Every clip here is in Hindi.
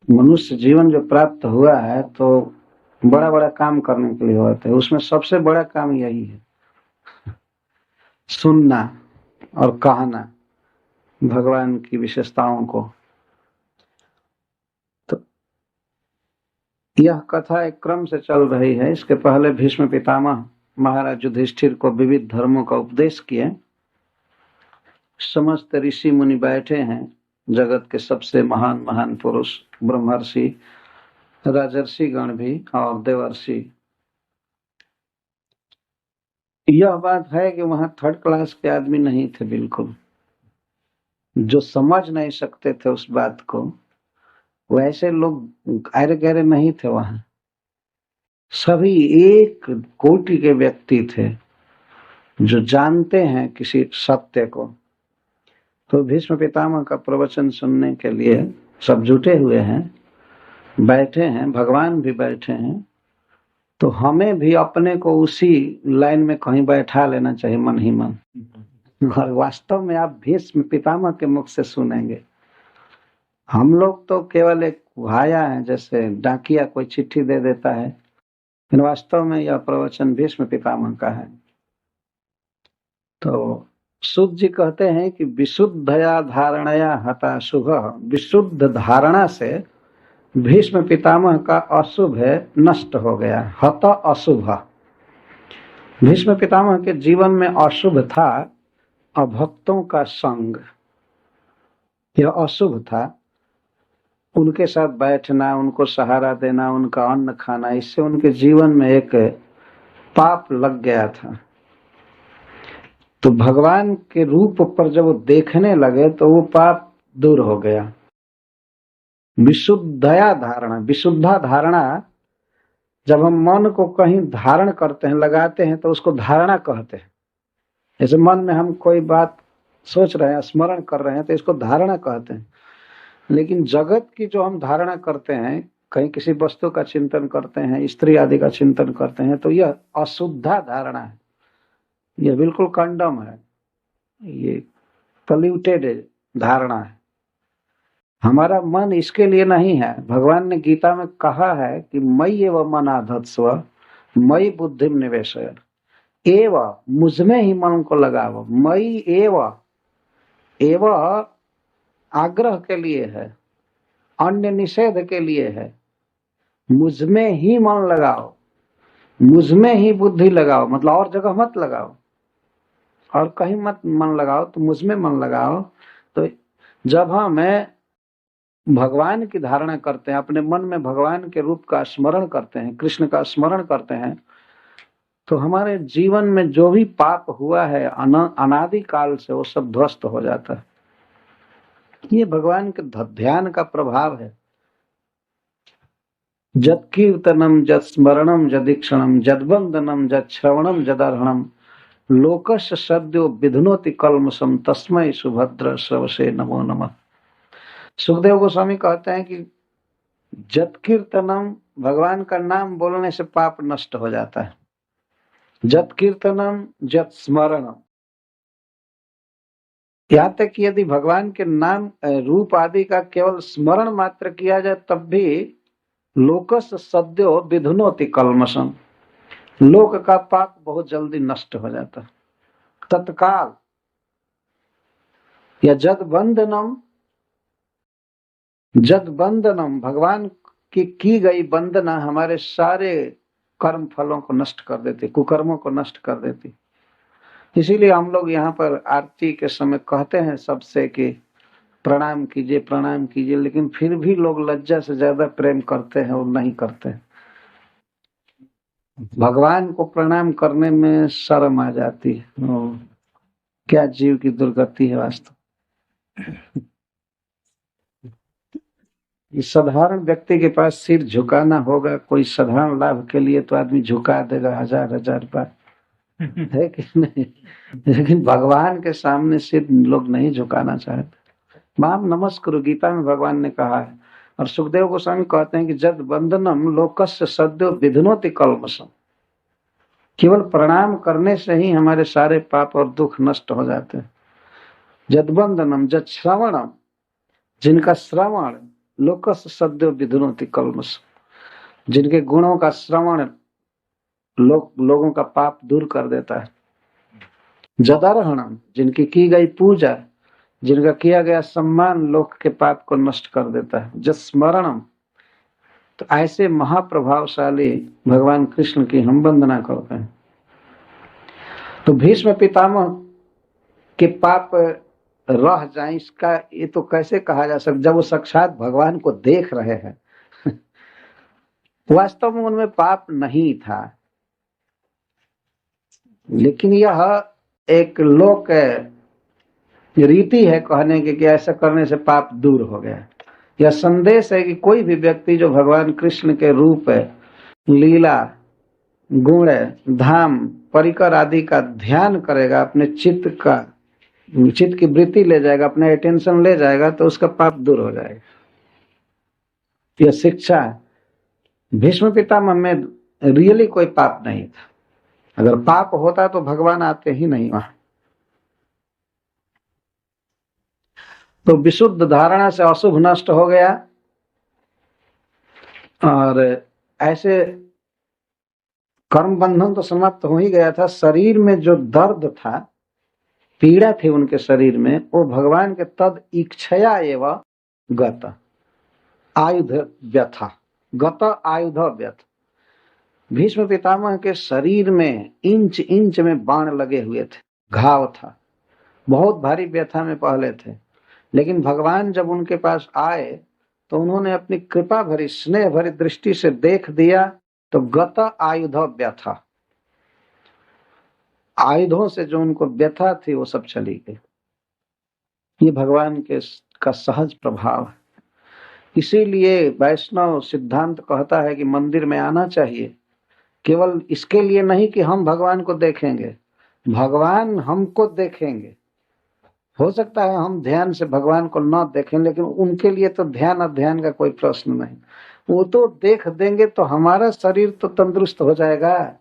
मनुष्य जीवन जो प्राप्त हुआ है तो बड़ा बड़ा काम करने के लिए होता है। उसमें सबसे बड़ा काम यही है, सुनना और कहना भगवान की विशेषताओं को। तो यह कथा एक क्रम से चल रही है। इसके पहले भीष्म पितामह महाराज युधिष्ठिर को विविध धर्मों का उपदेश किए। समस्त ऋषि मुनि बैठे हैं, जगत के सबसे महान महान पुरुष, ब्रह्मर्षि, राजर्षि गण भी और देवर्षि। यह बात है कि वहां थर्ड क्लास के आदमी नहीं थे, बिल्कुल जो समझ नहीं सकते थे उस बात को, वैसे लोग अरे गहरे नहीं थे वहां। सभी एक कोटि के व्यक्ति थे जो जानते हैं किसी सत्य को। तो भीष्म पितामह का प्रवचन सुनने के लिए सब जुटे हुए हैं, बैठे हैं, भगवान भी बैठे हैं। तो हमें भी अपने को उसी लाइन में कहीं बैठा लेना चाहिए, मन ही मन। और वास्तव में आप भीष्म पितामह के मुख से सुनेंगे। हम लोग तो केवल एक भाया है, जैसे डाकिया कोई चिट्ठी दे देता है, लेकिन वास्तव में यह प्रवचन भीष्म पितामह का है। तो सूत जी कहते हैं कि विशुद्धया धारणया हता शुभ। विशुद्ध धारणा से भीष्म पितामह का अशुभ है नष्ट हो गया। हत अशुभ, भीष्म पितामह के जीवन में अशुभ था अभक्तों का संग। यह अशुभ था, उनके साथ बैठना, उनको सहारा देना, उनका अन्न खाना, इससे उनके जीवन में एक पाप लग गया था। तो भगवान के रूप पर जब वो देखने लगे तो वो पाप दूर हो गया। विशुद्धया धारणा, विशुद्धा धारणा, जब हम मन को कहीं धारण करते हैं, लगाते हैं, तो उसको धारणा कहते हैं। जैसे मन में हम कोई बात सोच रहे हैं, स्मरण कर रहे हैं, तो इसको धारणा कहते हैं। लेकिन जगत की जो हम धारणा करते हैं, कहीं किसी वस्तु का चिंतन करते हैं, स्त्री आदि का चिंतन करते हैं, तो यह अशुद्धा धारणा है, यह बिल्कुल कंडम है, ये पॉल्यूटेड धारणा है। हमारा मन इसके लिए नहीं है। भगवान ने गीता में कहा है कि मयि एव मनाधत्स्व मयि बुद्धिम निवेशय, एव मुझमें ही मन को लगाओ। मयि एव आग्रह के लिए है, अन्य निषेध के लिए है। मुझमें ही मन लगाओ, मुझमें ही बुद्धि लगाओ, मतलब और जगह मत लगाओ, और कहीं मत मन लगाओ, तो मुझमें मन लगाओ। तो जब हमें भगवान की धारणा करते हैं, अपने मन में भगवान के रूप का स्मरण करते हैं, कृष्ण का स्मरण करते हैं, तो हमारे जीवन में जो भी पाप हुआ है अनादि काल से, वो सब ध्वस्त हो जाता है। ये भगवान के ध्यान का प्रभाव है। जद कीर्तनम जद स्मरणम जदीक्षणम जदवंदनम जद श्रवणम जदर्हणम लोकस्य सद्यो विधुनोति कल्मषम तस्मै सुभद्र श्रवसे नमो नमः। सुखदेव गोस्वामी कहते हैं कि जत कीर्तनम, भगवान का नाम बोलने से पाप नष्ट हो जाता है। जत कीर्तनम जत स्मरणम, यहाँ तक कि यदि भगवान के नाम रूप आदि का केवल स्मरण मात्र किया जाए, तब भी लोकस सद्यो विधुनोति कल्मषम, लोक का पाप बहुत जल्दी नष्ट हो जाता है तत्काल। या जद बंदनम, भगवान की गई वंदना हमारे सारे कर्म फलों को नष्ट कर देती, कुकर्मों को नष्ट कर देती। इसीलिए हम लोग यहाँ पर आरती के समय कहते हैं सबसे कि प्रणाम कीजिए, प्रणाम कीजिए, लेकिन फिर भी लोग लज्जा से ज्यादा प्रेम करते हैं और नहीं करते हैं। भगवान को प्रणाम करने में शर्म आ जाती है। क्या जीव की दुर्गति है वास्तव। साधारण व्यक्ति के पास सिर झुकाना होगा कोई साधारण लाभ के लिए, तो आदमी झुका देगा हजार बार, है कि नहीं? लेकिन भगवान के सामने सिर लोग नहीं झुकाना चाहते। माम नमस्कुरु, गीता में भगवान ने कहा है। और सुखदेव गोस्वामी कहते हैं कि जद वंदनम लोकस्य सद्यो विधुनोति कल्मषम, केवल प्रणाम करने से ही हमारे सारे पाप और दुख नष्ट हो जाते हैं। जद वंदनम जद श्रवणम, जिनका श्रवण लोकस सद्यो विधुनोति कल्मष, जिनके गुणों का श्रवण लोगों का पाप दूर कर देता है। जदारहणम, जिनकी की गई पूजा, जिनका किया गया सम्मान लोक के पाप को नष्ट कर देता है। जस्मरणम, तो ऐसे महाप्रभावशाली भगवान कृष्ण की हम वंदना करते हैं। तो भीष्म पितामह के पाप रह जाए, इसका ये तो कैसे कहा जा सकता, जब वो साक्षात भगवान को देख रहे हैं। वास्तव में उनमें पाप नहीं था, लेकिन यह एक लोक रीति है कहने की कि ऐसा करने से पाप दूर हो गया। यह संदेश है कि कोई भी व्यक्ति जो भगवान कृष्ण के रूप, लीला, गुण, धाम, परिकर आदि का ध्यान करेगा, अपने चित्त की वृत्ति ले जाएगा, अपने अटेंशन ले जाएगा, तो उसका पाप दूर हो जाएगा। यह शिक्षा है। भीष्म पितामह में रियली कोई पाप नहीं था। अगर पाप होता तो भगवान आते ही नहीं वहां। तो विशुद्ध धारणा से अशुभ नष्ट हो गया, और ऐसे कर्म बंधन तो समाप्त हो ही गया था। शरीर में जो दर्द था, पीड़ा थी उनके शरीर में, वो भगवान के तद इच्छया एवं गत आयुध व्यथा, गत आयुध व्यथ। भीष्म पितामह के शरीर में इंच इंच में बाण लगे हुए थे, घाव था, बहुत भारी व्यथा में पहले थे। लेकिन भगवान जब उनके पास आए तो उन्होंने अपनी कृपा भरी, स्नेह भरी दृष्टि से देख दिया, तो गत आयुध व्यथा, आयुधों से जो उनको व्यथा थी वो सब चली गई। ये भगवान का सहज प्रभाव है। इसीलिए वैष्णव सिद्धांत कहता है कि मंदिर में आना चाहिए, केवल इसके लिए नहीं कि हम भगवान को देखेंगे, भगवान हमको देखेंगे। हो सकता है हम ध्यान से भगवान को न देखें, लेकिन उनके लिए तो ध्यान अध्यान का कोई प्रश्न नहीं। वो तो देख देंगे तो हमारा शरीर तो तंदुरुस्त हो जाएगा,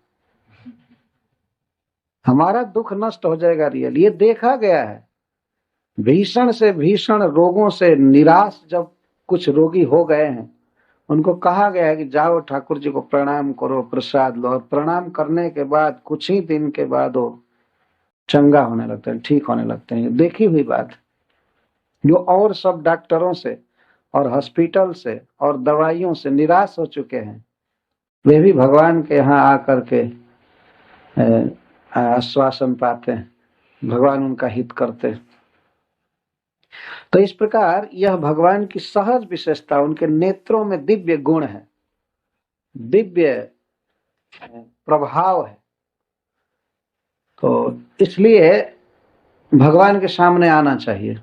हमारा दुख नष्ट हो जाएगा। रियल ये देखा गया है। भीषण से भीषण रोगों से निराश जब कुछ रोगी हो गए हैं, उनको कहा गया है कि जाओ ठाकुर जी को प्रणाम करो, प्रसाद लो, और प्रणाम करने के बाद कुछ ही दिन के बाद वो चंगा होने लगते हैं, ठीक होने लगते हैं। देखी हुई बात। जो और सब डॉक्टरों से और हॉस्पिटल से और दवाइयों से निराश हो चुके हैं, वे भी भगवान के यहाँ आकर के आश्वासन पाते हैं, भगवान उनका हित करते हैं। तो इस प्रकार यह भगवान की सहज विशेषता, उनके नेत्रों में दिव्य गुण है, दिव्य प्रभाव है। तो इसलिए भगवान के सामने आना चाहिए,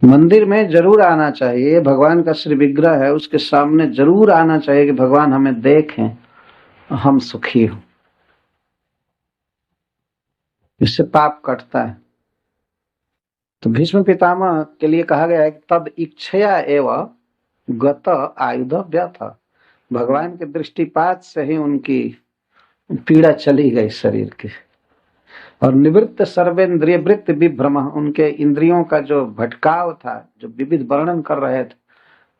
मंदिर में जरूर आना चाहिए। भगवान का श्री विग्रह है, उसके सामने जरूर आना चाहिए कि भगवान हमें देखें, हम सुखी हो। इससे पाप कटता है। तो भीष्म पितामह के लिए कहा गया है कि तद इच्छया एवं गत आयुध व्यथ, भगवान के दृष्टिपात से ही उनकी पीड़ा चली गई शरीर की। और निवृत्त सर्वेंद्रिय वृत्त विभ्रम, उनके इंद्रियों का जो भटकाव था, जो विविध वर्णन कर रहे थे,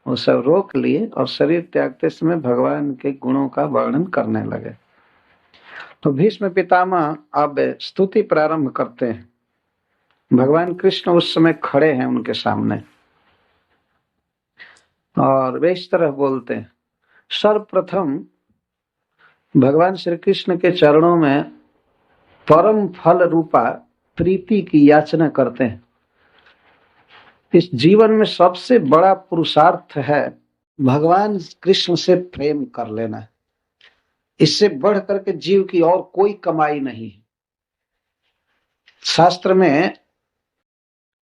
वो सब रोक लिए और शरीर त्यागते समय भगवान के गुणों का वर्णन करने लगे। तो भीष्म पितामह अब स्तुति प्रारंभ करते हैं। भगवान कृष्ण उस समय खड़े हैं उनके सामने, और वे इस तरह बोलते हैं। सर्वप्रथम भगवान श्री कृष्ण के चरणों में परम फल रूपा प्रीति की याचना करते हैं। इस जीवन में सबसे बड़ा पुरुषार्थ है भगवान कृष्ण से प्रेम कर लेना। इससे बढ़ करके जीव की और कोई कमाई नहीं। शास्त्र में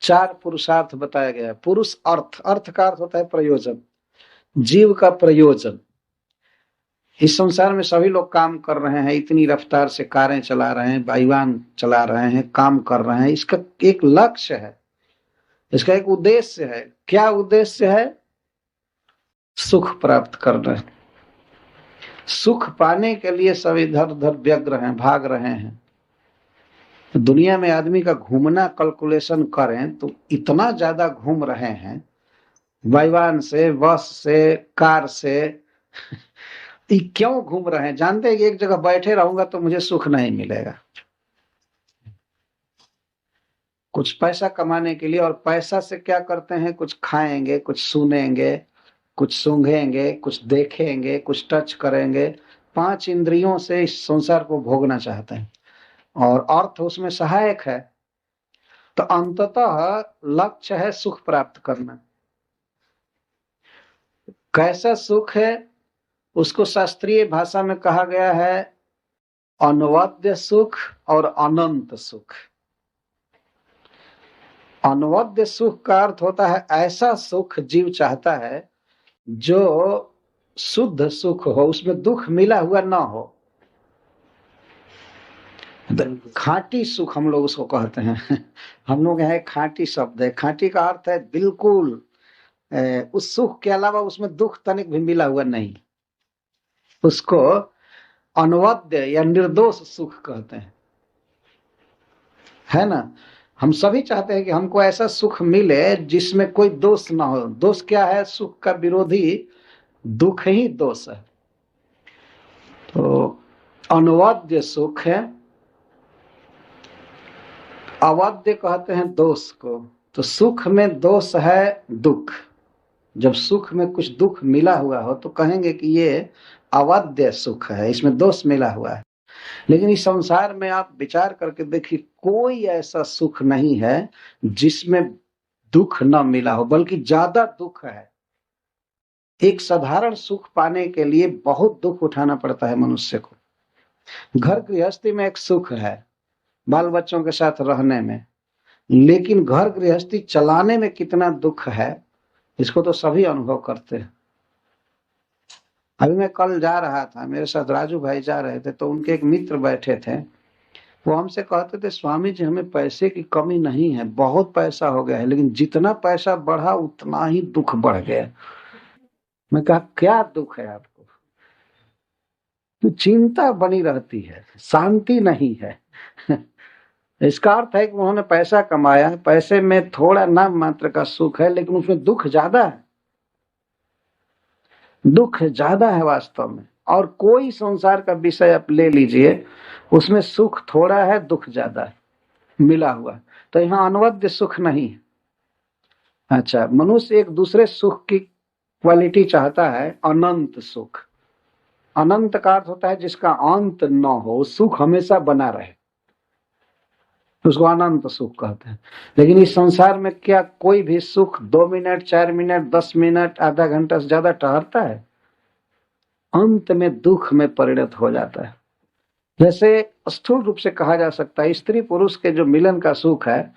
4 पुरुषार्थ बताया गया है। पुरुष अर्थ, अर्थ का अर्थ होता है प्रयोजन, जीव का प्रयोजन। इस संसार में सभी लोग काम कर रहे हैं, इतनी रफ्तार से कारें चला रहे हैं, वायुयान चला रहे हैं, काम कर रहे हैं। इसका एक लक्ष्य है, इसका एक उद्देश्य है। क्या उद्देश्य है? सुख प्राप्त करना। सुख पाने के लिए सब इधर उधर व्यग्र हैं, भाग रहे हैं। तो दुनिया में आदमी का घूमना कैलकुलेशन करें तो इतना ज्यादा घूम रहे हैं, वायुयान से, बस से, कार से। ये क्यों घूम रहे हैं? जानते हैं कि एक जगह बैठे रहूंगा तो मुझे सुख नहीं मिलेगा। कुछ पैसा कमाने के लिए, और पैसा से क्या करते हैं? कुछ खाएंगे, कुछ सुनेंगे, कुछ सूंघेंगे, कुछ देखेंगे, कुछ टच करेंगे। 5 इंद्रियों से इस संसार को भोगना चाहते हैं, और अर्थ उसमें सहायक है। तो अंततः लक्ष्य है सुख प्राप्त करना। कैसा सुख है? उसको शास्त्रीय भाषा में कहा गया है अनवद्य सुख और अनंत सुख। अनवद्य सुख का अर्थ होता है ऐसा सुख जीव चाहता है जो शुद्ध सुख हो, उसमें दुख मिला हुआ ना हो। खाटी सुख हम लोग उसको कहते हैं। हम लोग यहाँ खाटी शब्द है। खाटी का अर्थ है बिल्कुल उस सुख के अलावा उसमें दुख तनिक भी मिला हुआ नहीं। उसको अनवद्य या निर्दोष सुख कहते हैं, है ना। हम सभी चाहते हैं कि हमको ऐसा सुख मिले जिसमें कोई दोष ना हो। दोष क्या है? सुख का विरोधी दुख ही दोष है। तो अनवद्य सुख है। अवद्य कहते हैं दोष को। तो सुख में दोष है दुख। जब सुख में कुछ दुख मिला हुआ हो तो कहेंगे कि ये अवद्य सुख है, इसमें दोष मिला हुआ है। लेकिन इस संसार में आप विचार करके देखिए, कोई ऐसा सुख नहीं है जिसमें दुख न मिला हो, बल्कि ज्यादा दुख है। एक साधारण सुख पाने के लिए बहुत दुख उठाना पड़ता है मनुष्य को। घर गृहस्थी में एक सुख है, बाल बच्चों के साथ रहने में, लेकिन घर गृहस्थी चलाने में कितना दुख है इसको तो सभी अनुभव करते हैं। अभी मैं कल जा रहा था, मेरे साथ राजू भाई जा रहे थे, तो उनके एक मित्र बैठे थे। वो हमसे कहते थे स्वामी जी हमें पैसे की कमी नहीं है, बहुत पैसा हो गया है, लेकिन जितना पैसा बढ़ा उतना ही दुख बढ़ गया। मैं कहा क्या दुख है आपको? तो चिंता बनी रहती है, शांति नहीं है। इसका अर्थ है कि उन्होंने पैसा कमाया, पैसे में थोड़ा नाम मात्र का सुख है, लेकिन उसमें दुख ज्यादा है। दुख ज्यादा है वास्तव में। और कोई संसार का विषय आप ले लीजिए, उसमें सुख थोड़ा है, दुख ज्यादा है मिला हुआ। तो यहाँ अनवद्य सुख नहीं है। अच्छा, मनुष्य एक दूसरे सुख की क्वालिटी चाहता है, अनंत सुख। अनंत का अर्थ होता है जिसका अंत न हो, सुख हमेशा बना रहे, उसको अनंत सुख कहते हैं। लेकिन इस संसार में क्या कोई भी सुख 2 मिनट, 4 मिनट, 10 मिनट, आधा घंटा से ज्यादा ठहरता है? अंत में दुख में परिणत हो जाता है। जैसे स्थूल रूप से कहा जा सकता है, स्त्री पुरुष के जो मिलन का सुख है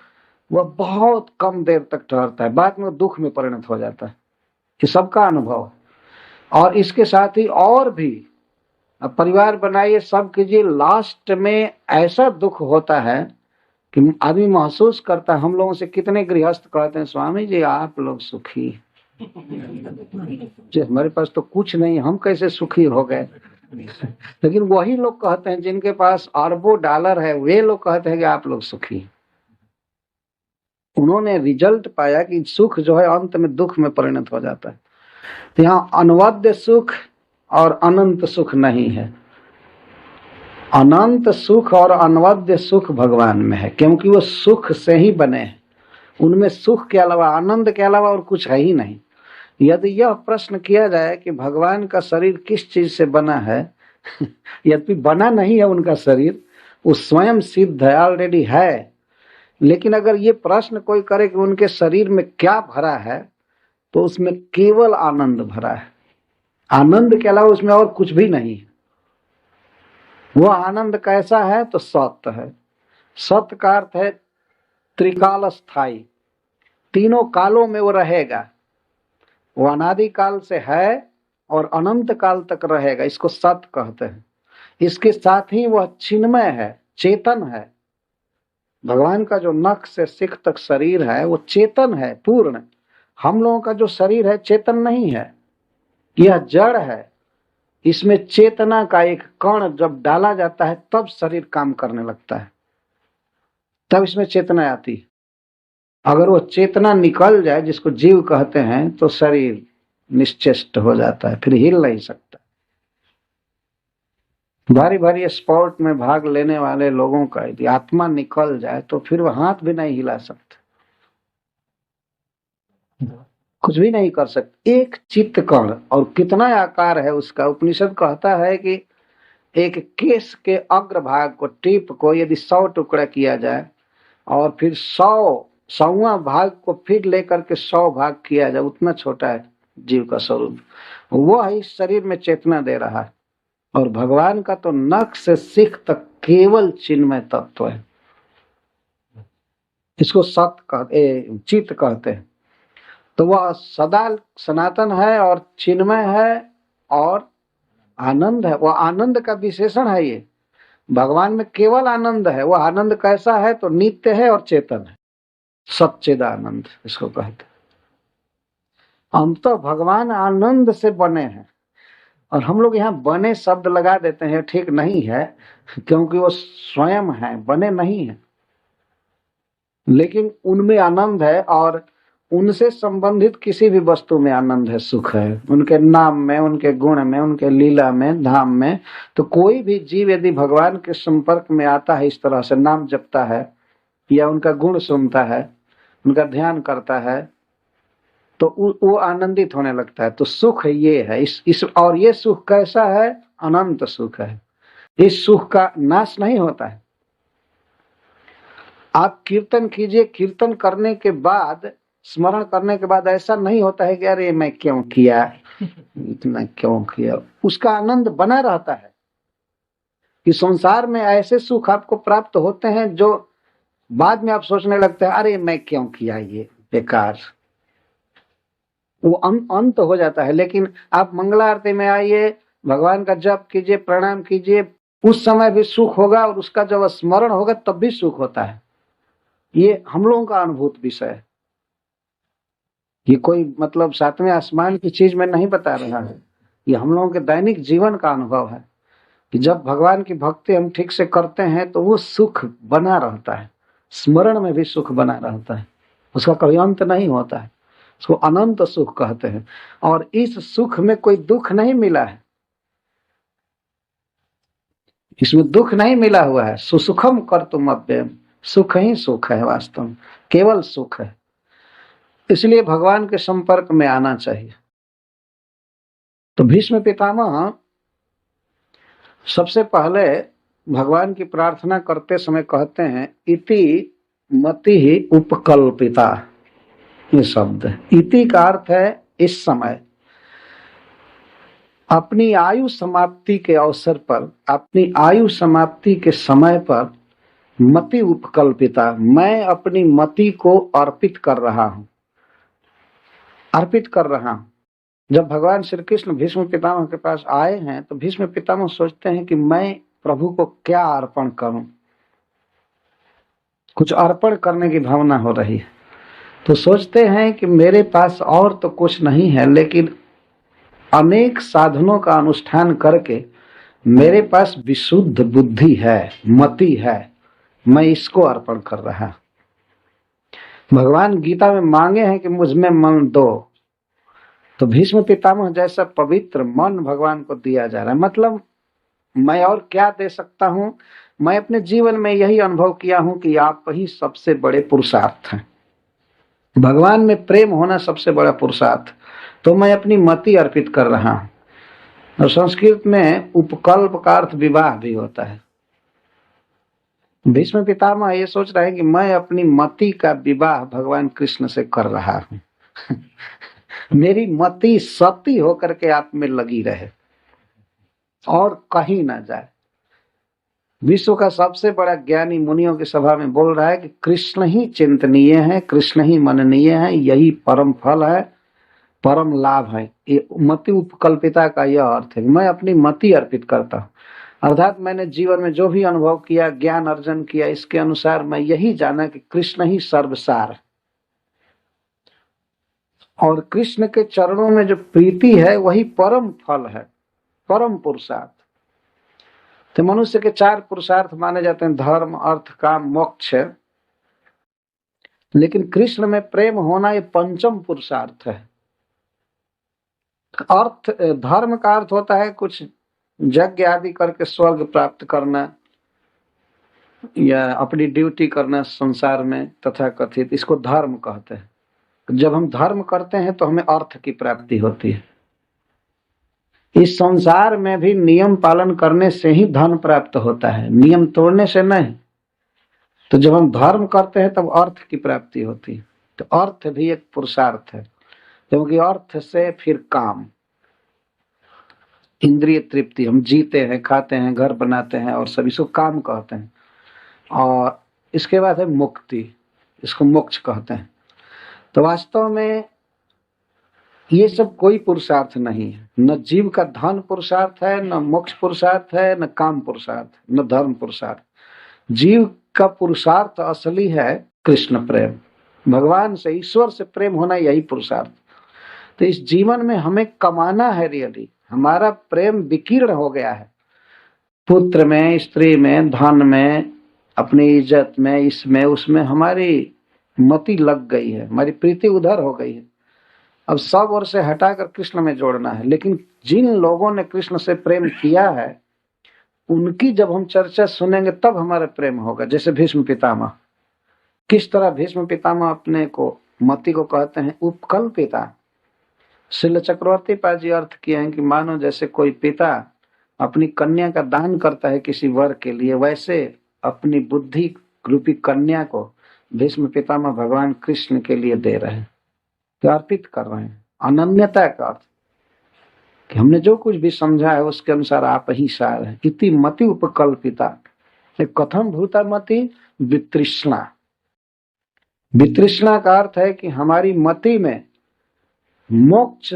वह बहुत कम देर तक ठहरता है, बाद में दुख में परिणत हो जाता है। ये सबका अनुभव है। और इसके साथ ही और भी, अब परिवार बनाइए, सब कीजिए, लास्ट में ऐसा दुख होता है कि आदमी महसूस करता है। हम लोगों से कितने गृहस्थ कहते हैं स्वामी जी आप लोग सुखी, हमारे पास तो कुछ नहीं, हम कैसे सुखी हो गए। लेकिन वही लोग कहते हैं जिनके पास अरबों डॉलर है, वे लोग कहते हैं कि आप लोग सुखी। उन्होंने रिजल्ट पाया कि सुख जो है अंत में दुख में परिणत हो जाता है। तो यहाँ अनवद्य सुख और अनंत सुख नहीं है। अनंत सुख और अनवद्य सुख भगवान में है, क्योंकि वो सुख से ही बने हैं। उनमें सुख के अलावा, आनंद के अलावा और कुछ है ही नहीं। यदि यह प्रश्न किया जाए कि भगवान का शरीर किस चीज से बना है, यद्यपि बना नहीं है उनका शरीर, वो स्वयं सिद्ध है, ऑलरेडी है। लेकिन अगर ये प्रश्न कोई करे कि उनके शरीर में क्या भरा है, तो उसमें केवल आनंद भरा है। आनंद के अलावा उसमें और कुछ भी नहीं है। वो आनंद कैसा है? तो सत्य है। सत्य का अर्थ है त्रिकाल स्थायी, तीनों कालों में वो रहेगा। वो अनादि काल से है और अनंत काल तक रहेगा, इसको सत्य कहते हैं। इसके साथ ही वह चिन्मय है, चेतन है। भगवान का जो नख से सिख तक शरीर है वो चेतन है पूर्ण। हम लोगों का जो शरीर है चेतन नहीं है, यह जड़ है। इसमें चेतना का एक कण जब डाला जाता है तब शरीर काम करने लगता है। तब इसमें चेतना आती है। अगर वो चेतना निकल जाए, जिसको जीव कहते हैं, तो शरीर निश्चेष्ट हो जाता है, फिर हिल नहीं सकता। भारी भारी स्पोर्ट में भाग लेने वाले लोगों का यदि आत्मा निकल जाए तो फिर वो हाथ भी नहीं हिला सकते, कुछ भी नहीं कर सकते। एक चित्त कण, और कितना आकार है उसका। उपनिषद कहता है कि एक केस के अग्रभाग को, टिप को यदि 100 टुकड़ा किया जाए और फिर 100वां भाग को फिर लेकर के 100 भाग किया जाए, उतना छोटा है जीव का स्वरूप। वो इस शरीर में चेतना दे रहा है। और भगवान का तो नख से सिख तक केवल चिन्मय तत्व है। इसको चित्त कहते हैं। तो वह सदा सनातन है और चिन्मय है और आनंद है। वह आनंद का विशेषण है। ये भगवान में केवल आनंद है। वह आनंद कैसा है? तो नित्य है और चेतन है, सच्चिदानंद इसको कहते हैं। हम तो भगवान आनंद से बने हैं, और हम लोग यहाँ बने शब्द लगा देते हैं, ठीक नहीं है, क्योंकि वो स्वयं है, बने नहीं है। लेकिन उनमें आनंद है, और उनसे संबंधित किसी भी वस्तु में आनंद है, सुख है। उनके नाम में, उनके गुण में, उनके लीला में, धाम में। तो कोई भी जीव यदि भगवान के संपर्क में आता है, इस तरह से नाम जपता है या उनका गुण सुनता है, उनका ध्यान करता है, तो वो आनंदित होने लगता है। तो सुख ये है इस और ये सुख कैसा है? अनंत सुख है। इस सुख का नाश नहीं होता है। आप कीर्तन कीजिए, कीर्तन करने के बाद, स्मरण करने के बाद ऐसा नहीं होता है कि अरे मैं क्यों किया, इतना क्यों किया। उसका आनंद बना रहता है। कि संसार में ऐसे सुख आपको प्राप्त होते हैं जो बाद में आप सोचने लगते हैं अरे मैं क्यों किया, ये बेकार। वो अंत हो जाता है। लेकिन आप मंगला आरती में आइए, भगवान का जप कीजिए, प्रणाम कीजिए, उस समय भी सुख होगा, और उसका जब स्मरण होगा तब भी सुख होता है। ये हम लोगों का अनुभूत विषय है। ये कोई मतलब 7वें आसमान की चीज में नहीं बता रहा है। ये हम लोगों के दैनिक जीवन का अनुभव है कि जब भगवान की भक्ति हम ठीक से करते हैं तो वो सुख बना रहता है। स्मरण में भी सुख बना रहता है, उसका कभी अंत नहीं होता है। उसको अनंत सुख कहते हैं। और इस सुख में कोई दुख नहीं मिला है, इसमें दुख नहीं मिला हुआ है। सुसुखम कर्तुम अव्ययम, सुख ही सुख है, वास्तव में केवल सुख है। इसलिए भगवान के संपर्क में आना चाहिए। तो भीष्म पितामह सबसे पहले भगवान की प्रार्थना करते समय कहते हैं इति मति ही उपकल्पिता। ये शब्द इति का अर्थ है इस समय, अपनी आयु समाप्ति के अवसर पर, अपनी आयु समाप्ति के समय पर, मति उपकल्पिता, मैं अपनी मति को अर्पित कर रहा हूं, अर्पित कर रहा हूं। जब भगवान श्री कृष्ण भीष्म पितामह के पास आए हैं तो भीष्म पितामह सोचते हैं कि मैं प्रभु को क्या अर्पण करूं। कुछ अर्पण करने की भावना हो रही है। तो सोचते हैं कि मेरे पास और तो कुछ नहीं है, लेकिन अनेक साधनों का अनुष्ठान करके मेरे पास विशुद्ध बुद्धि है, मति है, मैं इसको अर्पण कर रहा। भगवान गीता में मांगे हैं कि मुझ में मन दो। तो भीष्म पितामह जैसा पवित्र मन भगवान को दिया जा रहा है। मतलब मैं और क्या दे सकता हूं? मैं अपने जीवन में यही अनुभव किया हूं कि आप ही सबसे बड़े पुरुषार्थ हैं। भगवान में प्रेम होना सबसे बड़ा पुरुषार्थ। तो मैं अपनी मति अर्पित कर रहा हूं। और संस्कृत में उपकल्प का अर्थ विवाह भी होता है। भीष्म पितामह ये सोच रहे हैं कि मैं अपनी मति का विवाह भगवान कृष्ण से कर रहा हूं। मेरी मति सती होकर के आप में लगी रहे और कहीं ना जाए। विश्व का सबसे बड़ा ज्ञानी मुनियों की सभा में बोल रहा है कि कृष्ण ही चिंतनीय है, कृष्ण ही मननीय है, यही परम फल है, परम लाभ है। ये मति उपकल्पिता का यह अर्थ है। मैं अपनी मति अर्पित करता हूँ, अर्थात मैंने जीवन में जो भी अनुभव किया, ज्ञान अर्जन किया, इसके अनुसार मैं यही जाना कि कृष्ण ही सर्वसार, और कृष्ण के चरणों में जो प्रीति है वही परम फल है, परम पुरुषार्थ। तो मनुष्य के 4 पुरुषार्थ माने जाते हैं, धर्म, अर्थ, काम, मोक्ष। लेकिन कृष्ण में प्रेम होना ये पंचम पुरुषार्थ है। अर्थ, धर्म का अर्थ होता है कुछ यज्ञ आदि करके स्वर्ग प्राप्त करना या अपनी ड्यूटी करना संसार में तथा कथित, इसको धर्म कहते हैं। जब हम धर्म करते हैं तो हमें अर्थ की प्राप्ति होती है। इस संसार में भी नियम पालन करने से ही धन प्राप्त होता है, नियम तोड़ने से नहीं। तो जब हम धर्म करते हैं तब अर्थ की प्राप्ति होती है। तो अर्थ भी एक पुरुषार्थ है, क्योंकि अर्थ से फिर काम, इंद्रिय तृप्ति, हम जीते हैं, खाते हैं, घर बनाते हैं और सभी को काम कहते हैं। और इसके बाद है मुक्ति, इसको मोक्ष कहते हैं। तो वास्तव में ये सब कोई पुरुषार्थ नहीं है। न जीव का धन पुरुषार्थ है, न मोक्ष पुरुषार्थ है, न काम पुरुषार्थ, न धर्म पुरुषार्थ। जीव का पुरुषार्थ असली है कृष्ण प्रेम, भगवान से, ईश्वर से प्रेम होना, यही पुरुषार्थ। तो इस जीवन में हमें कमाना है रियली। हमारा प्रेम विकीर्ण हो गया है, पुत्र में, स्त्री में, धन में, अपनी इज्जत में, इसमें उसमें हमारी मति लग गई है, हमारी प्रीति उधर हो गई है। अब सब ओर से हटाकर कृष्ण में जोड़ना है। लेकिन जिन लोगों ने कृष्ण से प्रेम किया है उनकी जब हम चर्चा सुनेंगे तब हमारा प्रेम होगा। जैसे भीष्म पितामह, किस तरह भीष्म पितामह अपने को, मति को कहते हैं उपकल्पिता। श्रील चक्रवर्ती पाजी अर्थ किए हैं कि मानो जैसे कोई पिता अपनी कन्या का दान करता है किसी वर के लिए, वैसे अपनी बुद्धि रूपी कन्या को भीष्म पितामह भगवान कृष्ण के लिए दे रहे हैं, तो अर्पित कर रहे हैं। अनन्यता का अर्थ कि हमने जो कुछ भी समझा है उसके अनुसार आप ही सार है। इति मति उपकल्पिता। कथम भूता मति? वितृष्णा। वितृष्णा का अर्थ है कि हमारी मति में मोक्ष,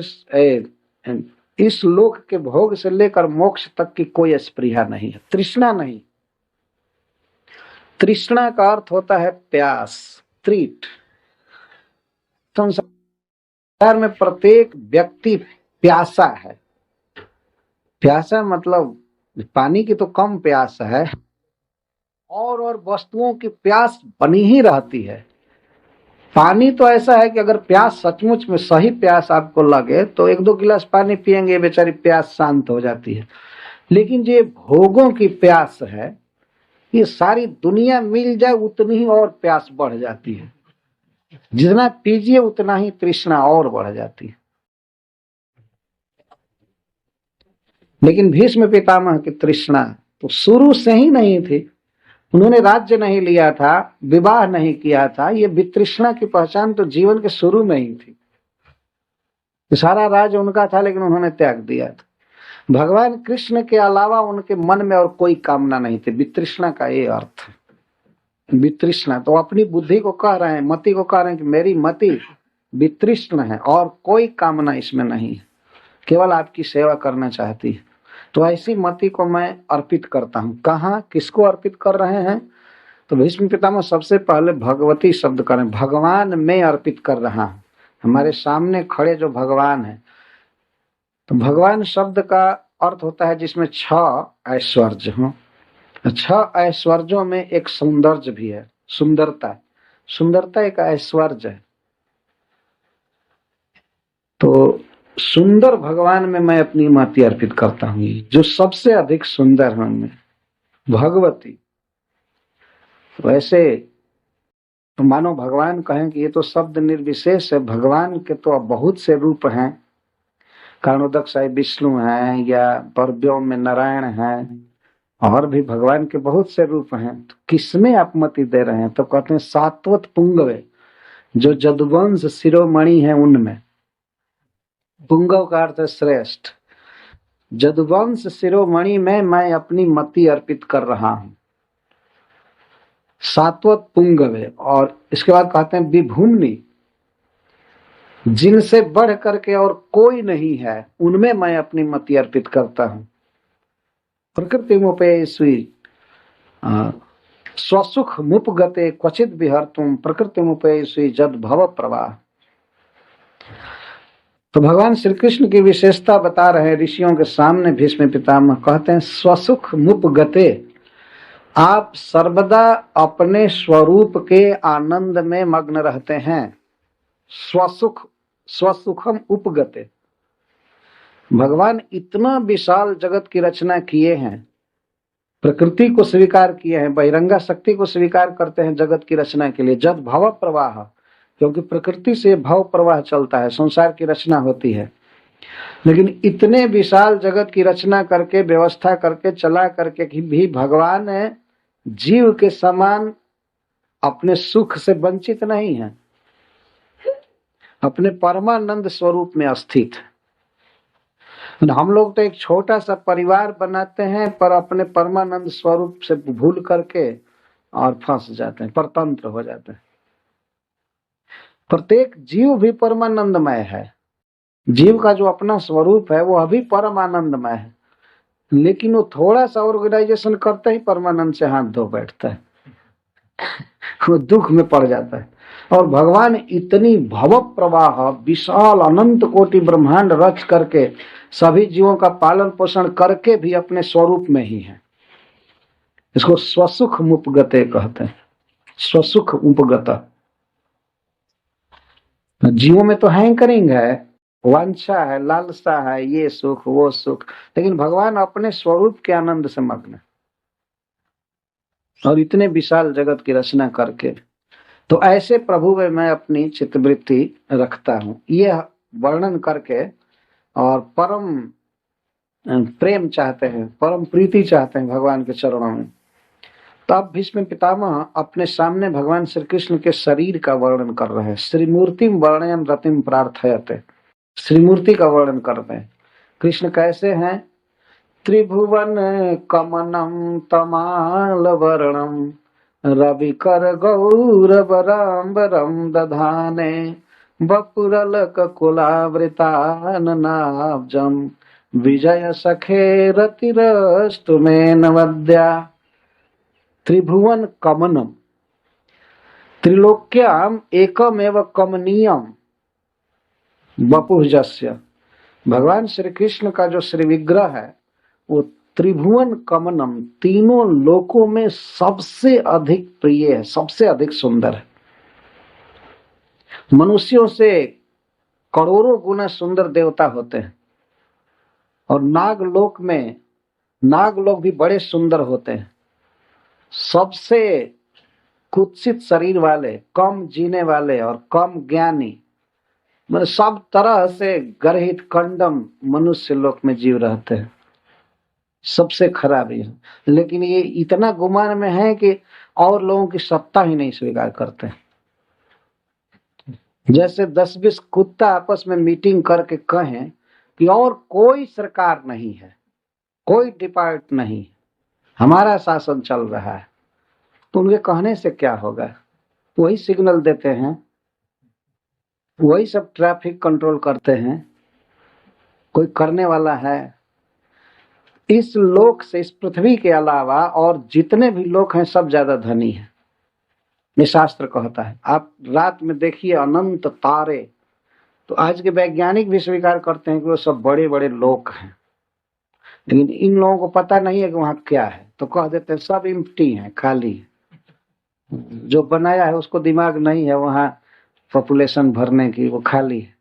इस लोक के भोग से लेकर मोक्ष तक की कोई स्पृहा नहीं है, तृष्णा नहीं। तृष्णा का अर्थ होता है प्यास, त्रिट। संसार में प्रत्येक व्यक्ति प्यासा है। प्यासा मतलब पानी की तो कम प्यास है, और वस्तुओं की प्यास बनी ही रहती है। पानी तो ऐसा है कि अगर प्यास सचमुच में सही प्यास आपको लगे तो 1-2 गिलास पानी पिएंगे, बेचारी प्यास शांत हो जाती है। लेकिन जो भोगों की प्यास है, ये सारी दुनिया मिल जाए उतनी ही और प्यास बढ़ जाती है। जितना पीजिए उतना ही तृष्णा और बढ़ जाती है। लेकिन भीष्म पितामह की तृष्णा तो शुरू से ही नहीं थी। उन्होंने राज्य नहीं लिया था, विवाह नहीं किया था। ये वितृष्णा की पहचान तो जीवन के शुरू में ही थी। सारा राज्य उनका था लेकिन उन्होंने त्याग दिया था। भगवान कृष्ण के अलावा उनके मन में और कोई कामना नहीं थी। वितृष्णा का ये अर्थ है। वितृष्णा तो अपनी बुद्धि को कह रहे हैं, मति को कह रहे हैं कि मेरी मति वितृष्ण है और कोई कामना इसमें नहीं है, केवल आपकी सेवा करना चाहती है। तो ऐसी मति को मैं अर्पित करता हूँ। कहाँ, किसको अर्पित कर रहे हैं? तो भीष्म पितामह सबसे पहले भगवती शब्द करें, भगवान में अर्पित कर रहा हूँ। हमारे सामने खड़े जो भगवान है, तो भगवान शब्द का अर्थ होता है जिसमें 6 ऐश्वर्य हो। 6 ऐश्वर्यों में एक सौंदर्य भी है, सुंदरता। सुंदरता एक ऐश्वर्य है। तो सुंदर भगवान में मैं अपनी मति अर्पित करता हूँ, जो सबसे अधिक सुंदर है उनमें भगवती। वैसे तो मानो भगवान कहें कि ये तो शब्द निर्विशेष है, भगवान के तो बहुत से रूप हैं। कारणोदक साई विष्णु हैं, या परव्योम में नारायण हैं, और भी भगवान के बहुत से रूप हैं। तो किसमें आप मति दे रहे हैं? तो कहते हैं सात्वत पुंगवे, जो जदुवंश शिरोमणि है उनमें। पुंगव का अर्थ है श्रेष्ठ। जदुवंश शिरोमणि में मैं अपनी मति अर्पित कर रहा हूं, सात्वत पुंगवे। और इसके बाद कहते हैं विभुम्नि, जिनसे बढ़ करके और कोई नहीं है उनमें मैं अपनी मति अर्पित करता हूं। प्रकृति मुपेयसी स्वसुख मुपगते क्वचित विहर्तुम प्रकृति मुपेयसी जद भव प्रवाह। तो भगवान श्री कृष्ण की विशेषता बता रहे ऋषियों के सामने। भीष्म पितामह कहते हैं स्वसुख मुपगते, आप सर्वदा अपने स्वरूप के आनंद में मग्न रहते हैं। स्वसुखम उपगते। भगवान इतना विशाल जगत की रचना किए हैं, प्रकृति को स्वीकार किए हैं, बहिरंगा शक्ति को स्वीकार करते हैं जगत की रचना के लिए। जब भव प्रवाह, क्योंकि प्रकृति से भव प्रवाह चलता है, संसार की रचना होती है। लेकिन इतने विशाल जगत की रचना करके, व्यवस्था करके, चला करके भी भगवान जीव के समान अपने सुख से वंचित नहीं है, अपने परमानंद स्वरूप में स्थित। हम लोग तो एक छोटा सा परिवार बनाते हैं, पर अपने परमानंद स्वरूप से भूल करके और फंस जाते हैं, परतंत्र हो जाते हैं। प्रत्येक जीव भी परमानंदमय है। जीव का जो अपना स्वरूप है वो अभी परम आनंदमय है, लेकिन वो थोड़ा सा ऑर्गेनाइजेशन करते ही परमानंद से हाथ धो बैठता है वो दुख में पड़ जाता है। और भगवान इतनी भव प्रवाह, विशाल अनंत कोटि ब्रह्मांड रच करके सभी जीवों का पालन पोषण करके भी अपने स्वरूप में ही है। इसको स्वसुख उपगते कहते हैं। स्वसुख उपगत। जीवों में तो हैंकरिंग है, वांछा है, लालसा है, ये सुख वो सुख, लेकिन भगवान अपने स्वरूप के आनंद से मग्न है। और इतने विशाल जगत की रचना करके, तो ऐसे प्रभु में मैं अपनी चित्तवृत्ति रखता हूँ। यह वर्णन करके और परम प्रेम चाहते हैं, परम प्रीति चाहते हैं भगवान के चरणों में। तब भीष्म पितामह अपने सामने भगवान श्री कृष्ण के शरीर का वर्णन कर रहे हैं। श्रीमूर्तिम वर्णयन रतिम प्रार्थयते। श्रीमूर्ति का वर्णन करते हैं। कृष्ण कैसे हैं? त्रिभुवन कमनम तमाल वर्णम रविकर गौरवराम्बरम दधाने बपुरलक कुलावृताननाब्जम विजय सखे रतिरस्तु मे नवद्या। त्रिभुवन कमनम, त्रिलोक्याम एकमेव कमनीयम वपुर्जस्य। भगवान श्री कृष्ण का जो श्री विग्रह है वो त्रिभुवन कमनम, तीनों लोकों में सबसे अधिक प्रिय है, सबसे अधिक सुंदर है। मनुष्यों से करोड़ों गुना सुंदर देवता होते हैं, और नागलोक में नागलोक भी बड़े सुंदर होते हैं। सबसे कुत्सित शरीर वाले, कम जीने वाले और कम ज्ञानी, मतलब सब तरह से गर्हित कंडम मनुष्य लोक में जीव रहते हैं, सबसे खराब है। लेकिन ये इतना गुमान में है कि और लोगों की सत्ता ही नहीं स्वीकार करते। जैसे 10-20 कुत्ता आपस में मीटिंग करके कहें कि और कोई सरकार नहीं है, कोई डिपार्ट नहीं, हमारा शासन चल रहा है, तो उनके कहने से क्या होगा? वही सिग्नल देते हैं, वही सब ट्रैफिक कंट्रोल करते हैं, कोई करने वाला है? इस लोक से, इस पृथ्वी के अलावा और जितने भी लोक हैं सब ज्यादा धनी हैं, ये शास्त्र कहता है। आप रात में देखिए अनंत तारे, तो आज के वैज्ञानिक भी स्वीकार करते हैं कि वो सब बड़े बड़े लोक हैं, लेकिन इन लोगों को पता नहीं है कि वहां क्या है, तो कह देते हैं सब एम्प्टी है, खाली है। जो बनाया है उसको दिमाग नहीं है वहां पॉपुलेशन भरने की, वो खाली है।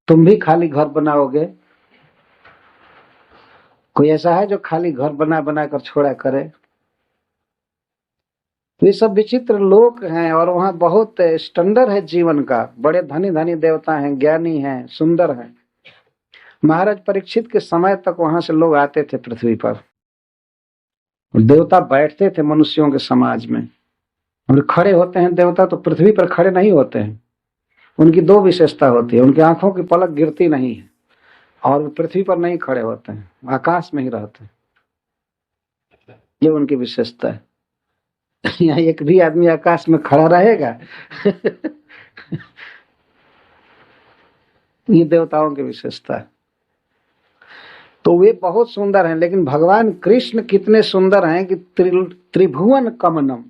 तुम भी खाली घर बनाओगे? कोई ऐसा है जो खाली घर बना बना कर छोड़ा करे? तो ये सब विचित्र लोक हैं, और वहां बहुत स्टैंडर्ड है जीवन का, बड़े धनी धनी देवता हैं, ज्ञानी हैं, सुंदर हैं। महाराज परीक्षित के समय तक वहां से लोग आते थे पृथ्वी पर, देवता बैठते थे मनुष्यों के समाज में। और खड़े होते हैं देवता तो पृथ्वी पर खड़े नहीं होते हैं, उनकी दो विशेषता होती है, उनकी आंखों की पलक गिरती नहीं है, और वो पृथ्वी पर नहीं खड़े होते हैं, आकाश में ही रहते हैं। ये उनकी विशेषता है। यहाँ एक भी आदमी आकाश में खड़ा रहेगा ये देवताओं की विशेषता है। तो वे बहुत सुंदर हैं, लेकिन भगवान कृष्ण कितने सुंदर हैं कि त्रिभुवन कमनम,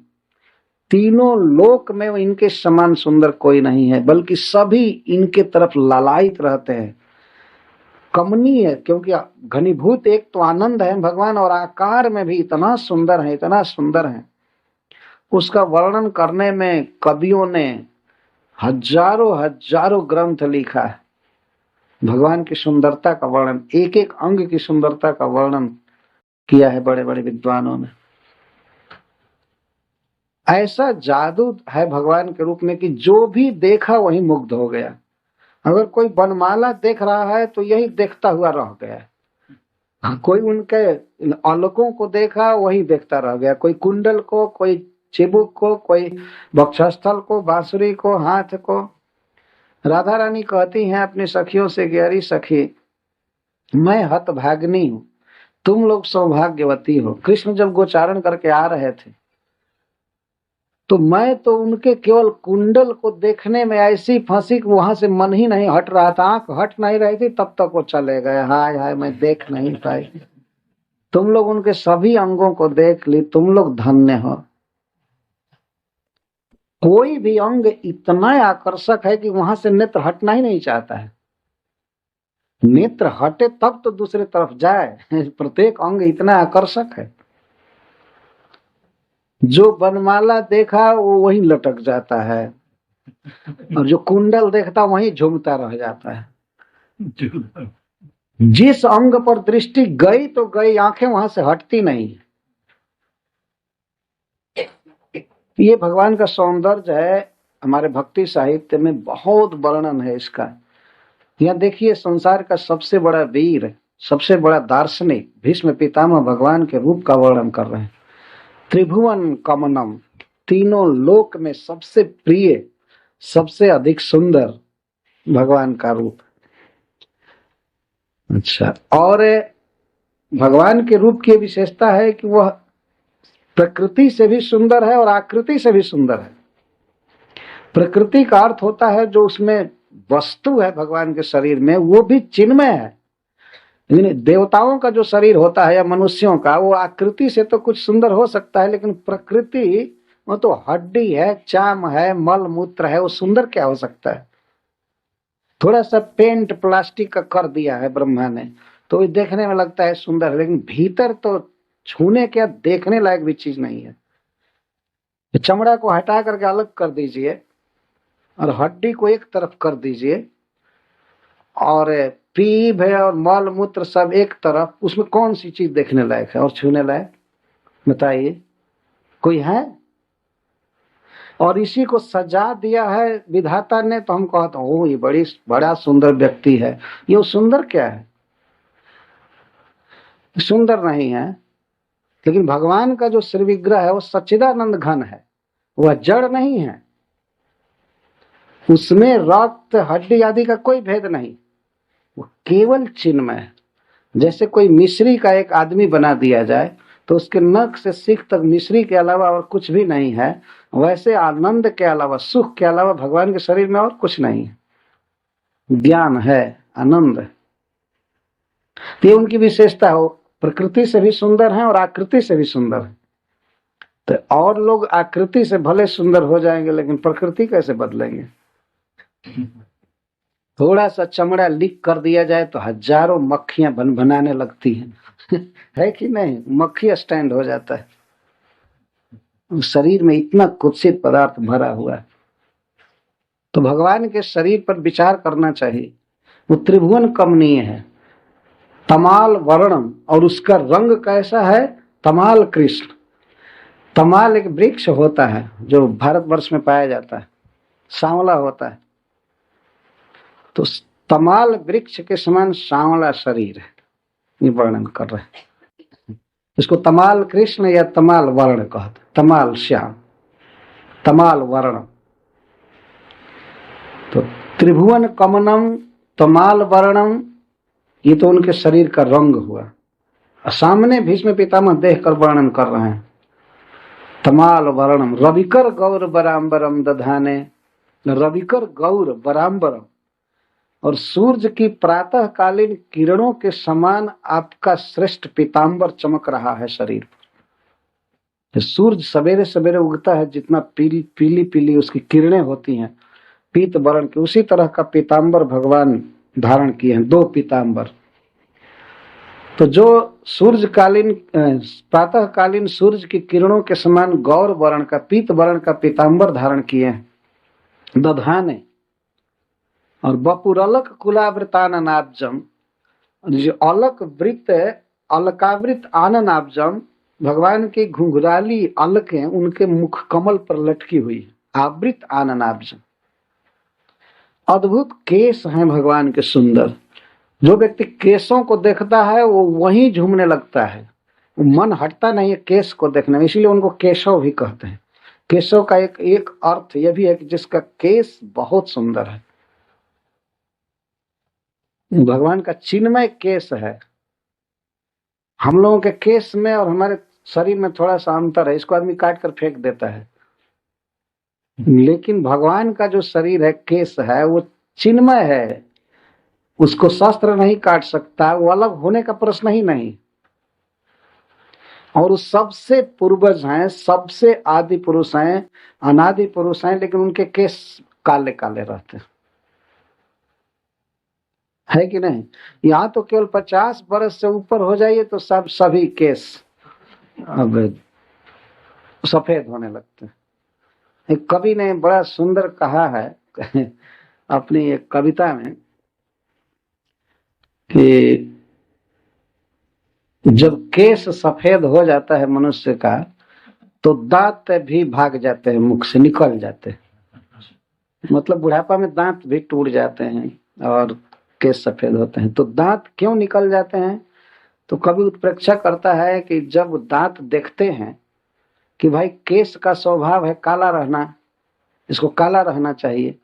तीनों लोक में इनके समान सुंदर कोई नहीं है, बल्कि सभी इनके तरफ लालायित रहते हैं। कमनीय, क्योंकि घनीभूत एक तो आनंद है भगवान, और आकार में भी इतना सुंदर है, इतना सुंदर है। उसका वर्णन करने में कवियों ने हजारों हजारों ग्रंथ लिखा है। भगवान की सुंदरता का वर्णन, एक एक अंग की सुंदरता का वर्णन किया है बड़े बड़े विद्वानों ने। ऐसा जादू है भगवान के रूप में कि जो भी देखा वही मुग्ध हो गया। अगर कोई बनमाला देख रहा है तो यही देखता हुआ रह गया। कोई उनके अलकों को देखा वही देखता रह गया। कोई कुंडल को, कोई चिबुक को, कोई वक्षस्थल को, बांसुरी को, हाथ को। राधा रानी कहती हैं अपनी सखियों से कि अरे सखी, मैं हतभागिनी हूं, तुम लोग सौभाग्यवती हो। कृष्ण जब गोचारण करके आ रहे थे तो मैं तो उनके केवल कुंडल को देखने में ऐसी फंसी कि वहां से मन ही नहीं हट रहा था, आंख हट नहीं रही थी, तब तक वो चले गए। हाय हाय, मैं देख नहीं पाई। तुम लोग उनके सभी अंगों को देख ली, तुम लोग धन्य हो। कोई भी अंग इतना आकर्षक है कि वहां से नेत्र हटना ही नहीं चाहता है। नेत्र हटे तब तो दूसरे तरफ जाए। प्रत्येक अंग इतना आकर्षक है। जो बनमाला देखा वो वहीं लटक जाता है, और जो कुंडल देखता वहीं झूमता रह जाता है। जिस अंग पर दृष्टि गई तो गई, आंखें वहां से हटती नहीं। ये भगवान का सौंदर्य है। हमारे भक्ति साहित्य में बहुत वर्णन है इसका। यहाँ देखिए, संसार का सबसे बड़ा वीर, सबसे बड़ा दार्शनिक भीष्म पितामह भगवान के रूप का वर्णन कर रहे हैं। त्रिभुवन कमनम, तीनों लोक में सबसे प्रिय, सबसे अधिक सुंदर भगवान का रूप। अच्छा, और भगवान के रूप की विशेषता है कि वह प्रकृति से भी सुंदर है और आकृति से भी सुंदर है। प्रकृति का अर्थ होता है जो उसमें वस्तु है भगवान के शरीर में, वो भी चिन्मय है। लेकिन देवताओं का जो शरीर होता है या मनुष्यों का, वो आकृति से तो कुछ सुंदर हो सकता है, लेकिन प्रकृति वो तो हड्डी है, चाम है, मल मूत्र है, वो सुंदर क्या हो सकता है। थोड़ा सा पेंट प्लास्टिक का कर दिया है ब्रह्मा ने, तो ये देखने में लगता है सुंदर है, लेकिन भीतर तो छूने क्या देखने लायक भी चीज नहीं है। चमड़ा को हटा करके अलग कर दीजिए और हड्डी को एक तरफ कर दीजिए, और पीप है और मल मूत्र सब एक तरफ, उसमें कौन सी चीज देखने लायक है और छूने लायक, बताइए कोई है? और इसी को सजा दिया है विधाता ने, तो हम कहते हैं ओ ये बड़ा सुंदर व्यक्ति है। ये सुंदर क्या है? सुंदर नहीं है। लेकिन भगवान का जो श्री विग्रह है वो सच्चिदानंद घन है, वह जड़ नहीं है। उसमें रक्त हड्डी आदि का कोई भेद नहीं, वो केवल चिन्मय है। जैसे कोई मिश्री का एक आदमी बना दिया जाए तो उसके नख से सिख तक मिश्री के अलावा और कुछ भी नहीं है, वैसे आनंद के अलावा, सुख के अलावा भगवान के शरीर में और कुछ नहीं है। ज्ञान है, आनंद है। तो ये उनकी विशेषता हो, प्रकृति से भी सुंदर है और आकृति से भी सुंदर है। तो और लोग आकृति से भले सुंदर हो जाएंगे, लेकिन प्रकृति कैसे बदलेंगे? थोड़ा सा चमड़ा लीक कर दिया जाए तो हजारों मक्खियां बनाने लगती हैं। है कि नहीं? मक्खी स्टैंड हो जाता है। शरीर में इतना कुत्सित पदार्थ भरा हुआ है। तो भगवान के शरीर पर विचार करना चाहिए। वो त्रिभुवन कमनीय है, तमाल वर्णम, और उसका रंग कैसा है? तमाल कृष्ण। तमाल एक वृक्ष होता है जो भारतवर्ष में पाया जाता है, सांवला होता है। तो तमाल वृक्ष के समान सांवला शरीर है, ये वर्णन कर रहे हैं। इसको तमाल कृष्ण या तमाल वर्ण कहते, तमाल श्याम, तमाल वर्ण। तो त्रिभुवन कमनम, तमाल वर्णम, ये तो उनके शरीर का रंग हुआ। सामने भीष्म पितामह देखकर वर्णन कर रहे हैं। तमाल वर्णम रविकर गौर बराम्बरम दधाने, रविकर गौर बराम्बरम, और सूर्य की प्रातःकालीन किरणों के समान आपका श्रेष्ठ पीताम्बर चमक रहा है शरीर पर। सूर्य सवेरे सवेरे उगता है, जितना पीली पीली पीली उसकी किरणें होती हैं पीत वर्ण की, उसी तरह का पीताम्बर भगवान धारण किए हैं। 2 पीताम्बर, तो जो सूर्यकालीन प्रातःकालीन सूर्य की किरणों के समान गौर वर्ण का पीत वर्ण का पीतांबर धारण किए हैं, दधाने, और बपुरलक कुलावृताननाब्जम, जो अलक वृत्त अलकावृत आननाब्जम, भगवान की घुंघराली अलकें उनके मुख कमल पर लटकी हुई, आवृत आननाब्जम। अद्भुत केस हैं भगवान के सुंदर। जो व्यक्ति केसों को देखता है वो वहीं झूमने लगता है, मन हटता नहीं है केस को देखने में, इसलिए उनको केशव भी कहते हैं। केशव का एक अर्थ यह भी है कि जिसका केस बहुत सुंदर है। भगवान का चिन्मय केस है। हम लोगों के केस में और हमारे शरीर में थोड़ा सा अंतर है, इसको आदमी काट कर फेंक देता है, लेकिन भगवान का जो शरीर है, केस है, वो चिन्मय है, उसको शस्त्र नहीं काट सकता, वो अलग होने का प्रश्न ही नहीं। और वो सबसे पूर्वज हैं, सबसे आदि पुरुष हैं, अनादि पुरुष हैं, लेकिन उनके केस काले काले रहते है कि नहीं। यहाँ तो केवल 50 बरस से ऊपर हो जाइए तो सभी केस अब सफेद होने लगते हैं। एक कवि ने बड़ा सुंदर कहा है अपनी एक कविता में कि जब केस सफेद हो जाता है मनुष्य का तो दांत भी भाग जाते हैं, मुख से निकल जाते हैं। मतलब बुढ़ापा में दांत भी टूट जाते हैं और केस सफेद होते हैं। तो दांत क्यों निकल जाते हैं? तो कभी उत्प्रेक्षा करता है कि जब दांत देखते हैं कि भाई केस का स्वभाव है काला रहना, इसको काला रहना चाहिए,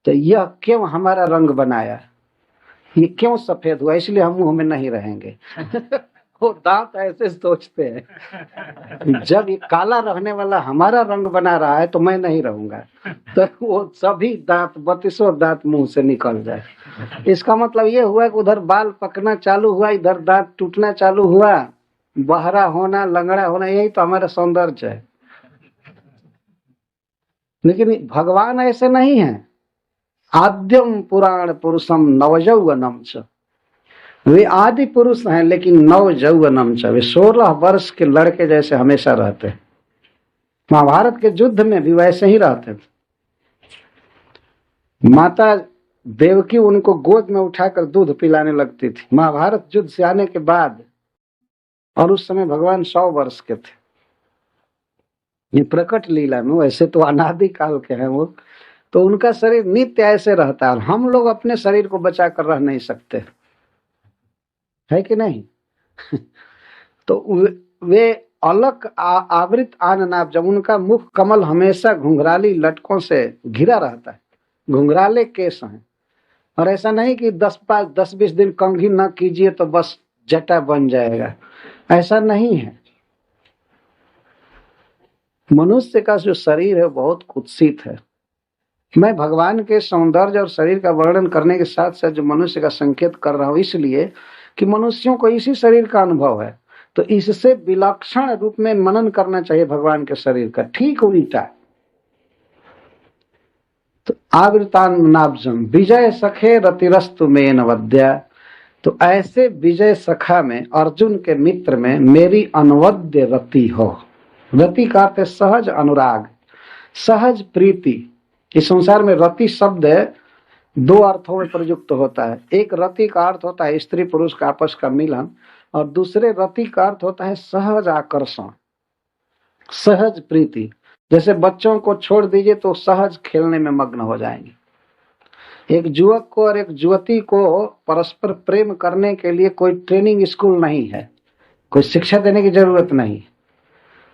तो यह क्यों हमारा रंग बनाया, ये क्यों सफेद हुआ, इसलिए हम मुंह में नहीं रहेंगे। वो दांत ऐसे सोचते हैं जब ये काला रहने वाला हमारा रंग बना रहा है तो मैं नहीं रहूंगा, तो वो सभी दांत 32 दांत मुंह से निकल जाए। इसका मतलब ये हुआ कि उधर बाल पकना चालू हुआ, इधर दांत टूटना चालू हुआ, बहरा होना, लंगड़ा होना, यही तो हमारा सौंदर्य है। लेकिन भगवान ऐसे नहीं है। आद्यम पुराण पुरुषम नवयौवनम च, वे आदि पुरुष हैं लेकिन नवयौवनम च, वे 16 वर्ष के लड़के जैसे हमेशा रहते हैं। महाभारत के युद्ध में भी वैसे ही रहते थे। माता देवकी उनको गोद में उठाकर दूध पिलाने लगती थी महाभारत युद्ध से आने के बाद, और उस समय भगवान 100 वर्ष के थे। ये प्रकट लीला में, वैसे तो अनादि काल के हैं वो, तो उनका शरीर नित्य ऐसे रहता है। हम लोग अपने शरीर को बचा कर रह नहीं सकते, है कि नहीं। तो वे अलक आवृत आननाभ, जब उनका मुख कमल हमेशा घुंघराली लटकों से घिरा रहता है, घुंघराले केस हैं। और ऐसा नहीं कि 10-20 दिन कंघी न कीजिए तो बस जटा बन जाएगा, ऐसा नहीं है। मनुष्य का जो शरीर है बहुत कुत्सित है। मैं भगवान के सौंदर्य और शरीर का वर्णन करने के साथ साथ जो मनुष्य का संकेत कर रहा हूं, इसलिए कि मनुष्यों को इसी शरीर का अनुभव है, तो इससे विलक्षण रूप में मनन करना चाहिए भगवान के शरीर का, ठीक उल्टा। तो आवृतान्नाब्जम विजय सखे रतिरस्तु मेन वद्या, तो ऐसे विजय सखा में, अर्जुन के मित्र में मेरी अनवद्य रति हो। रति का अर्थ है सहज अनुराग, सहज प्रीति। इस संसार में रति शब्द 2 अर्थों में प्रयुक्त होता है। एक रति का अर्थ होता है स्त्री पुरुष का आपस का मिलन, और दूसरे रति का अर्थ होता है सहज आकर्षण, सहज प्रीति। जैसे बच्चों को छोड़ दीजिए तो सहज खेलने में मग्न हो जाएंगे। एक युवक को और एक युवती को परस्पर प्रेम करने के लिए कोई ट्रेनिंग स्कूल नहीं है, कोई शिक्षा देने की जरूरत नहीं,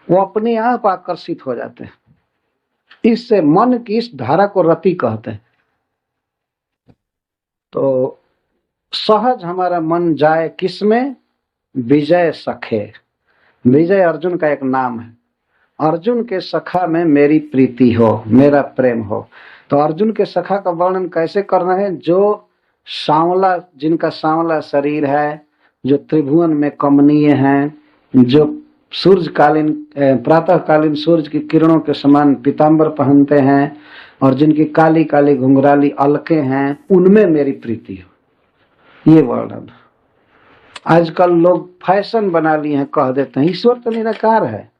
वो अपने आप आकर्षित हो जाते हैं। इससे मन की इस धारा को रति कहते हैं। तो सहज हमारा मन जाए किसमें? विजय सखे। विजय अर्जुन का एक नाम है। अर्जुन के सखा में मेरी प्रीति हो, मेरा प्रेम हो। तो अर्जुन के सखा का वर्णन कैसे करना है? जो सांवला, जिनका सांवला शरीर है, जो त्रिभुवन में कमनीय हैं, जो सूर्यकालीन प्रातःकालीन सूर्य की किरणों के समान पीतांबर पहनते हैं, और जिनकी काली काली घुंघराली अलके हैं, उनमें मेरी प्रीति हो, ये वर्णन। आजकल लोग फैशन बना लिए हैं, कह देते हैं ईश्वर तो निराकार है।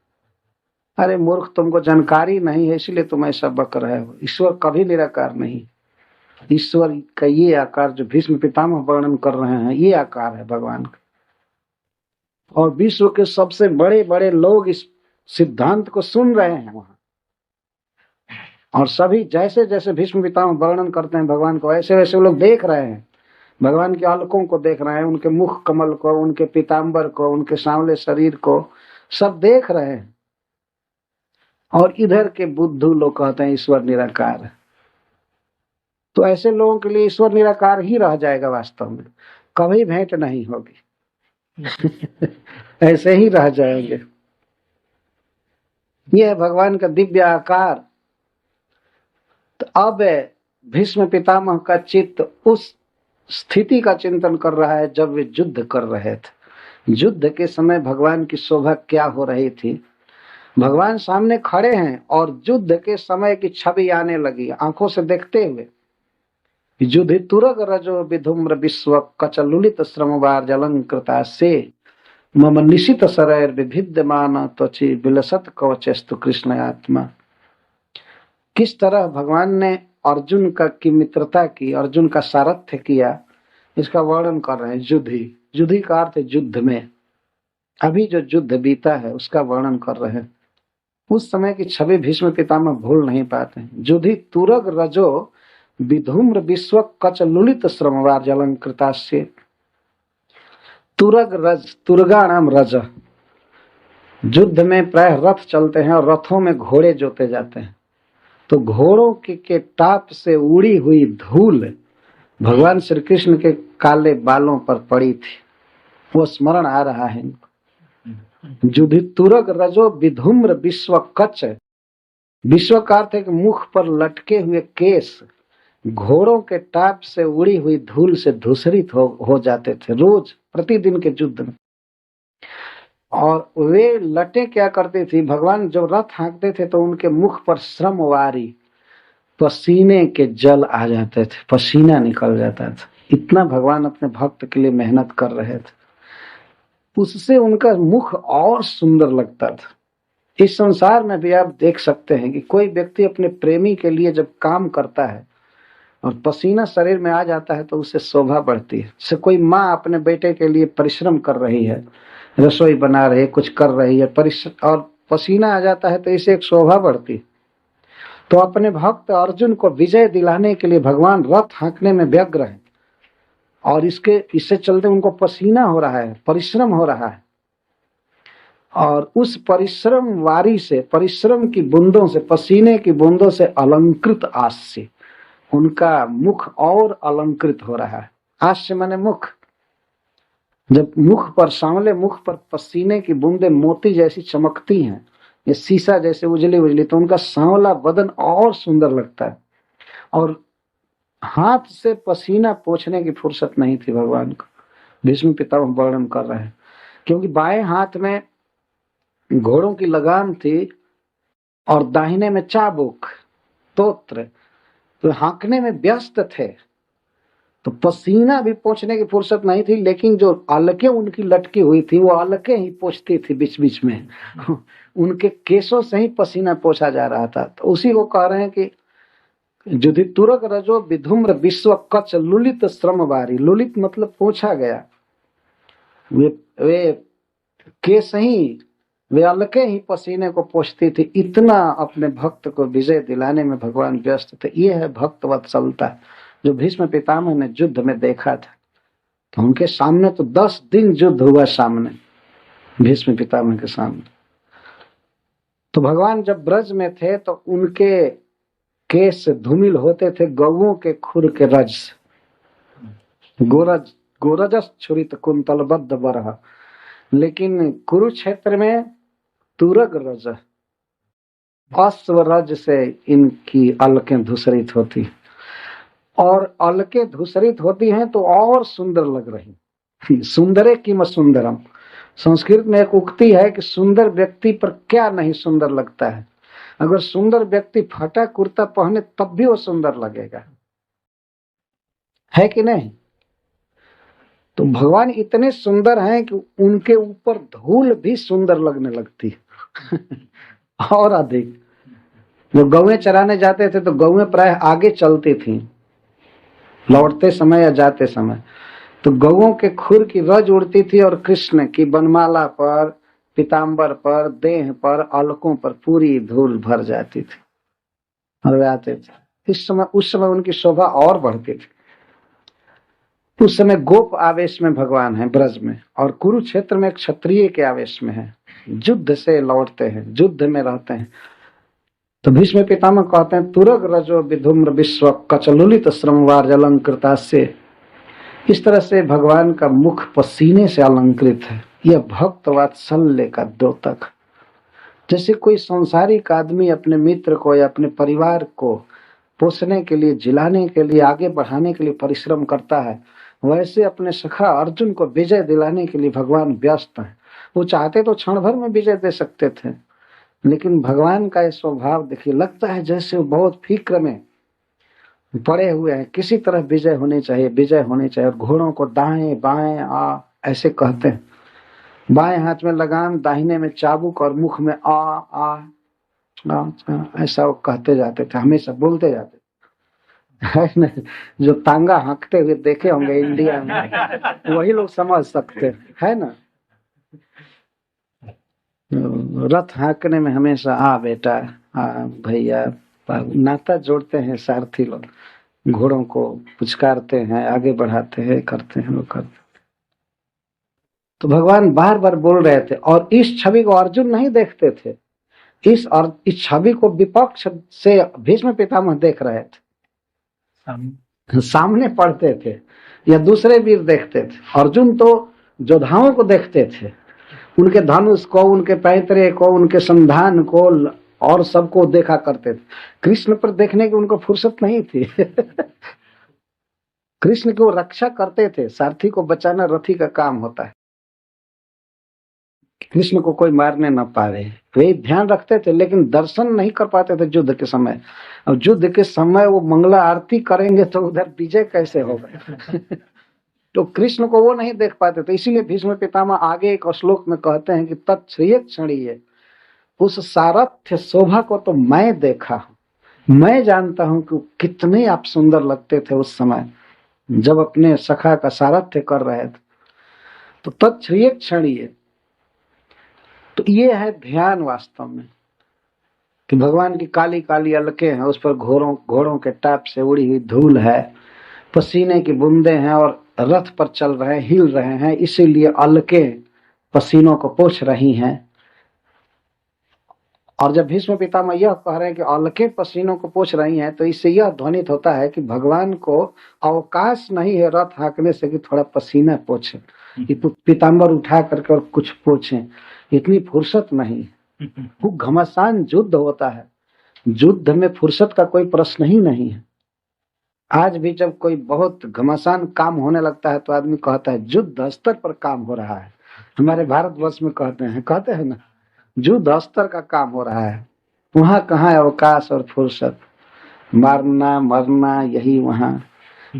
अरे मूर्ख, तुमको जानकारी नहीं है इसलिए तुम ऐसा बक रहे हो। ईश्वर कभी निराकार नहीं। ईश्वर का ये आकार जो भीष्म पितामह वर्णन कर रहे हैं, ये आकार है भगवान का। और विश्व के सबसे बड़े बड़े लोग इस सिद्धांत को सुन रहे हैं वहां, और सभी जैसे जैसे भीष्म पितामह वर्णन करते हैं भगवान को, ऐसे वैसे लोग देख रहे हैं। भगवान के अलकों को देख रहे हैं, उनके मुख कमल को, उनके पीताम्बर को, उनके सांवले शरीर को, सब देख रहे हैं। और इधर के बुद्धू लोग कहते हैं ईश्वर निराकार है। तो ऐसे लोगों के लिए ईश्वर निराकार ही रह जाएगा, वास्तव में कभी भेंट नहीं होगी। ऐसे ही रह जाएंगे। यह है भगवान का दिव्य आकार। तो अब भीष्म पितामह का चित्त उस स्थिति का चिंतन कर रहा है जब वे युद्ध कर रहे थे। युद्ध के समय भगवान की शोभा क्या हो रही थी। भगवान सामने खड़े हैं और युद्ध के समय की छवि आने लगी आंखों से देखते हुए। युद्धि तुरग रजो विधुम्र विश्व कचलुलित श्रमवार जलंकृता से मम निशित शरैर विभिद्यमान त्वचि विलसत कवचस्तु कृष्ण आत्मा। किस तरह भगवान ने अर्जुन का की मित्रता की, अर्जुन का सारथ्य किया, इसका वर्णन कर रहे हैं। युद्धि, युद्धि का अर्थ है युद्ध में। अभी जो युद्ध बीता है उसका वर्णन कर रहे हैं। उस समय की छवि भीष्म पितामह भूल नहीं पाते। युद्धि तुरग रजो विधूम्र विश्व कचलुलित श्रमवार जलंकृतास्य। तुरग रज, तुर्गा नाम रज। युद्ध में प्राय रथ चलते हैं और रथों में घोड़े जोते जाते हैं। तो घोड़ों के टाप से उड़ी हुई धूल भगवान श्री कृष्ण के काले बालों पर पड़ी थी, वो स्मरण आ रहा है इनको। युद्धि तुरग रजो विधूम्र विश्व कच। विश्व का अर्थ है कि मुख पर लटके हुए केस घोड़ों के टाप से उड़ी हुई धूल से धूसरित हो जाते थे रोज प्रतिदिन के युद्ध में। और वे लटे क्या करती थी, भगवान जब रथ हाँकते थे तो उनके मुख पर श्रमवारी पसीने के जल आ जाते थे, पसीना निकल जाता था। इतना भगवान अपने भक्त के लिए मेहनत कर रहे थे, उससे उनका मुख और सुंदर लगता था। इस संसार में भी आप देख सकते हैं कि कोई व्यक्ति अपने प्रेमी के लिए जब काम करता है और पसीना शरीर में आ जाता है तो उससे शोभा बढ़ती है। जैसे कोई माँ अपने बेटे के लिए परिश्रम कर रही है, रसोई बना रही है, कुछ कर रही है, और पसीना आ जाता है तो इसे एक शोभा बढ़ती है। तो अपने भक्त अर्जुन को विजय दिलाने के लिए भगवान रथ हाँकने में व्यग्र है, और इससे चलते उनको पसीना हो रहा है, परिश्रम हो रहा है। और उस परिश्रम वारी से, परिश्रम की बूंदों से, पसीने की बूंदों से अलंकृत आस्य, उनका मुख और अलंकृत हो रहा है। आस्य माने मुख। जब मुख पर, सांवले मुख पर पसीने की बूंदें मोती जैसी चमकती हैं, ये शीशा जैसे उजली उजली, तो उनका सांवला बदन और सुंदर लगता है। और हाथ से पसीना पोंछने की फुर्सत नहीं थी भगवान को। भीष्म पितामह वर्णन कर रहे हैं, क्योंकि बाएं हाथ में घोड़ों की लगाम थी और दाहिने में चाबुक, तोत्र, तो हाँकने में व्यस्त थे। तो पसीना भी पोंछने की फुर्सत नहीं थी, लेकिन जो अलके उनकी लटकी हुई थी वो अलके ही पोंछती थी बीच बीच में। उनके केसों से ही पसीना पोंछा जा रहा था। तो उसी को कह रहे हैं कि युद्धि तुरग रजो विधूम्र विश्व कच लुलित श्रमवारी। लुलित मतलब पोंछा गया। वे केस ही, वे अलके ही पसीने को पोंछती थी। इतना अपने भक्त को विजय दिलाने में भगवान व्यस्त थे। ये है भक्त वत्सलता जो भीष्म पितामह ने युद्ध में देखा था। तो उनके सामने तो 10 दिन युद्ध हुआ, सामने भीष्म पितामह के सामने। तो भगवान जब ब्रज में थे तो उनके केस धूमिल होते थे गौओं के खुर के रज से। गोरजस छुरित कुंतलबद्ध बरह। लेकिन कुरुक्षेत्र में तुरग रज, अश्व रज से इनकी अलकें धूसरित होती, और अलके धूसरित होती हैं तो और सुंदर लग रही। सुंदरे किम सुंदरम। संस्कृत में एक उक्ति है कि सुंदर व्यक्ति पर क्या नहीं सुंदर लगता है। अगर सुंदर व्यक्ति फटा कुर्ता पहने तब भी वो सुंदर लगेगा, है कि नहीं। तो भगवान इतने सुंदर हैं कि उनके ऊपर धूल भी सुंदर लगने लगती है और अधिक। जो गौएं चराने जाते थे तो गौएं प्राय आगे चलती थी लौटते समय या जाते समय, तो गौओं के खुर की रज उड़ती थी और कृष्ण की बनमाला पर, पीताम्बर पर, देह पर, अलकों पर पूरी धूल भर जाती थी और वे आते थे। उस समय उनकी शोभा और बढ़ती थी। उस समय गोप आवेश में भगवान है ब्रज में, और कुरुक्षेत्र में क्षत्रिय के आवेश में है, युद्ध से लौटते हैं, युद्ध में रहते हैं। तो भीष्म पितामह कहते हैं तुरग रजो विधुम्र विश्व कचलुलित श्रमवार अलंकृतास्य। इस तरह से भगवान का मुख पसीने से अलंकृत है। यह भक्त वात्सल्य का द्योतक। जैसे कोई संसारिक आदमी अपने मित्र को या अपने परिवार को पोषने के लिए, जिलाने के लिए, आगे बढ़ाने के लिए परिश्रम करता है, वैसे अपने सखा अर्जुन को विजय दिलाने के लिए भगवान व्यस्त हैं। वो चाहते तो क्षण भर में विजय दे सकते थे, लेकिन भगवान का ये स्वभाव देखिए, लगता है जैसे वो बहुत फिक्र में पड़े हुए हैं, किसी तरह विजय होनी चाहिए, विजय होनी चाहिए। और घोड़ों को दाएं बाएं आ ऐसे कहते हैं, बाएं हाथ में लगाम, दाहिने में चाबुक और मुख में आ, ऐसा वो कहते जाते थे, हमेशा बोलते जाते है ना। जो तांगा हाँकते हुए देखे होंगे इंडिया में, वही लोग समझ सकते है ना। रथ हाँकने में हमेशा आ बेटा, आ भैया, नाता जोड़ते हैं सारथी लोग, घोड़ों को पुचकारते हैं, आगे बढ़ाते हैं, करते हैं, वो करते। तो भगवान बार बार बोल रहे थे, और इस छवि को अर्जुन नहीं देखते थे, इस छवि को विपक्ष से भीष्म पितामह देख रहे थे, सामने पढ़ते थे या दूसरे वीर देखते थे। अर्जुन तो योद्धाओं को देखते थे, उनके धनुष को, उनके पैतरे को, उनके संधान को और सबको देखा करते थे। कृष्ण पर देखने की उनको फुर्सत नहीं थी कृष्ण की वो रक्षा करते थे, सारथी को बचाना रथी का काम होता है, कृष्ण को कोई मारने न पावे, वे ध्यान रखते थे, लेकिन दर्शन नहीं कर पाते थे युद्ध के समय। और युद्ध के समय वो मंगला आरती करेंगे तो उधर विजय कैसे होगा तो कृष्ण को वो नहीं देख पाते थे। इसीलिए भीष्म पितामह आगे एक श्लोक में कहते हैं कि तत्क्षय क्षणीय, उस सारथ्य शोभा को तो मैं देखा हूं, मैं जानता हूं कि कितने आप सुंदर लगते थे उस समय जब अपने सखा का सारथ्य कर रहे थे। तो तत्क्षय क्षणीय, तो ये है ध्यान वास्तव में, कि भगवान की काली काली अलके हैं, उस पर घोड़ों के टाप से उड़ी हुई धूल है, पसीने की बूंदे हैं और रथ पर चल रहे हैं, हिल रहे हैं, इसीलिए अलके पसीनों को पोंछ रही हैं। और जब भीष्म पितामह यह कह रहे हैं कि अलके पसीनों को पोंछ रही हैं, तो इससे यह ध्वनित होता है कि भगवान को अवकाश नहीं है रथ हाँकने से कि थोड़ा पसीना पोंछे, पीताम्बर उठा करके और कुछ पोंछे, इतनी फुर्सत नहीं। वो घमासान युद्ध होता है, युद्ध में फुर्सत का कोई प्रश्न ही नहीं है। आज भी जब कोई बहुत घमासान काम होने लगता है तो आदमी कहता है युद्ध स्तर पर काम हो रहा है। हमारे भारतवर्ष में कहते हैं ना, युद्ध स्तर का काम हो रहा है। वहां कहाँ अवकाश और फुर्सत, मारना मरना यही वहां,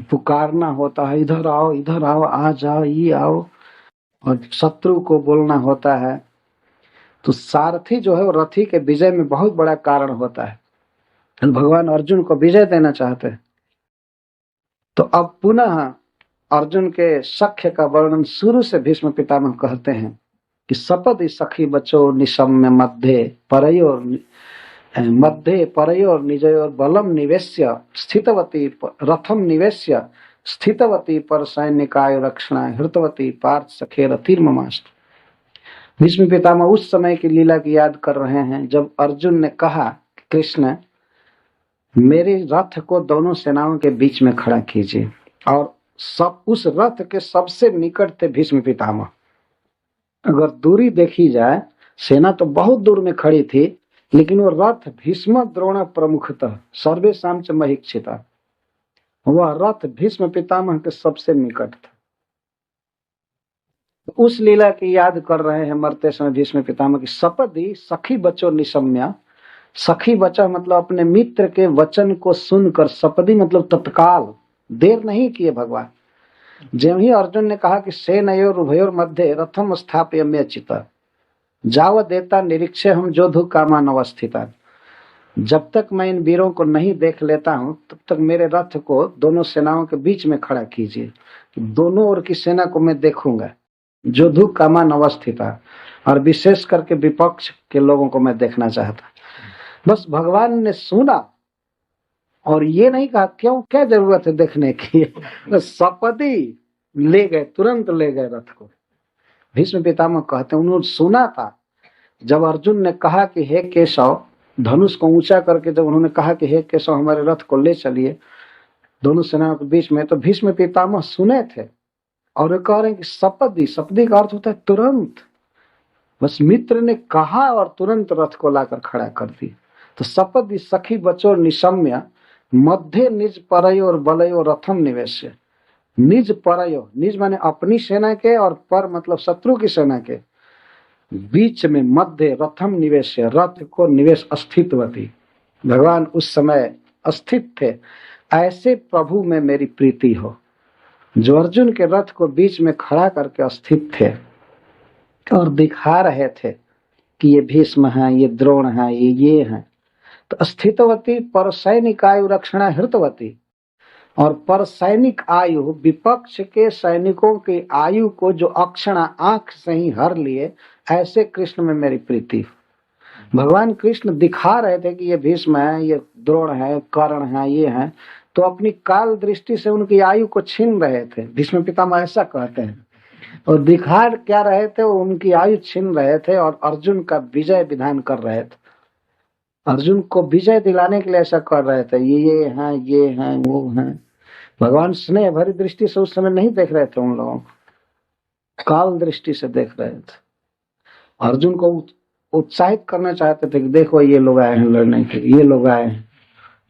पुकारना होता है, इधर आओ, आ जाओ, ये आओ, और शत्रु को बोलना होता है। तो सारथी जो है वो रथी के विजय में बहुत बड़ा कारण होता है। भगवान अर्जुन को विजय देना चाहते हैं। तो अब पुनः अर्जुन के सख्य का वर्णन शुरू से भीष्म पितामह कहते हैं कि सपदि सखी बचो निशम्य मध्य परयोर निजयोर बलम निवेश्य स्थितवती रथम निवेश्य स्थितवती पर सैनिकाय रक्षणा हृतवती पार्थ सखे रथिर्ममास्ट। भीष्म पितामह उस समय की लीला की याद कर रहे हैं जब अर्जुन ने कहा, कृष्ण मेरे रथ को दोनों सेनाओं के बीच में खड़ा कीजिए, और सब उस रथ के सबसे निकट थे भीष्म पितामह। अगर दूरी देखी जाए, सेना तो बहुत दूर में खड़ी थी, लेकिन वो रथ भीष्म द्रोण प्रमुखतः सर्वेषां च महीक्षिता, वह रथ भीष्म पितामह के सबसे निकट था। उस लीला की याद कर रहे हैं मरते समय भीष्म पितामह की। सपदि सखी बचो निशम्या, सखी बचा मतलब अपने मित्र के वचन को सुनकर, सपदी मतलब तत्काल, देर नहीं किए भगवान। ज्यों ही अर्जुन ने कहा कि सेनयोर उभयोर मध्य रथम स्थापयम्य चिता जावदेता निरीक्षे हम जोधु कामान अवस्थिता। जब तक मैं इन वीरों को नहीं देख लेता हूं तब तक मेरे रथ को दोनों सेनाओं के बीच में खड़ा कीजिए। दोनों ओर की सेना को मैं देखूंगा, जोधु कामान अवस्थिता, और विशेष करके विपक्ष के लोगों को मैं देखना चाहता। बस भगवान ने सुना और ये नहीं कहा क्यों, क्या जरूरत है देखने की, सपदी ले गए, तुरंत ले गए रथ को। भीष्म पितामह कहते हैं उन्होंने सुना था जब अर्जुन ने कहा कि हे केशव, धनुष को ऊंचा करके जब उन्होंने कहा कि हे केशव हमारे रथ को ले चलिए दोनों सेनाओं के बीच में, तो भीष्म पितामह सुने थे और वे कह रहे हैं कि सपदी, सपदी का अर्थ होता है तुरंत। बस मित्र ने कहा और तुरंत रथ को लाकर खड़ा कर दी। तो सपदी सखी बचोर निशम्य मध्य निज परयो और बलयो रथम निवेश्य। निज परयो, निज माने अपनी सेना के, और पर मतलब शत्रु की सेना के बीच में मध्य रथम निवेश, रथ को निवेश अस्थितवती। भगवान उस समय अस्थित थे। ऐसे प्रभु में मेरी प्रीति हो, जो अर्जुन के रथ को बीच में खड़ा करके अस्थित थे और दिखा रहे थे कि ये भीष्म है, ये द्रोण है, ये हैं। तो स्थितवती पर सैनिक आयु रक्षणा हृतवती, और पर सैनिक आयु विपक्ष के सैनिकों की आयु को जो अक्षणा आंख से ही हर लिए, ऐसे कृष्ण में मेरी प्रीति। भगवान कृष्ण दिखा रहे थे कि ये भीष्म है, ये द्रोण है, कर्ण है, ये है, तो अपनी काल दृष्टि से उनकी आयु को छीन रहे थे। भीष्म पितामह ऐसा कहते हैं। और दिखा क्या रहे थे, वो उनकी आयु छीन रहे थे और अर्जुन का विजय विधान कर रहे थे। अर्जुन को विजय दिलाने के लिए ऐसा कर रहे थे, ये हैं, ये हैं, वो हैं। भगवान स्नेह भरी दृष्टि से उस समय नहीं देख रहे थे उन लोगों को, काल दृष्टि से देख रहे थे। अर्जुन को उत्साहित करना चाहते थे कि देखो ये लोग आए हैं लड़ने के, ये लोग आए हैं,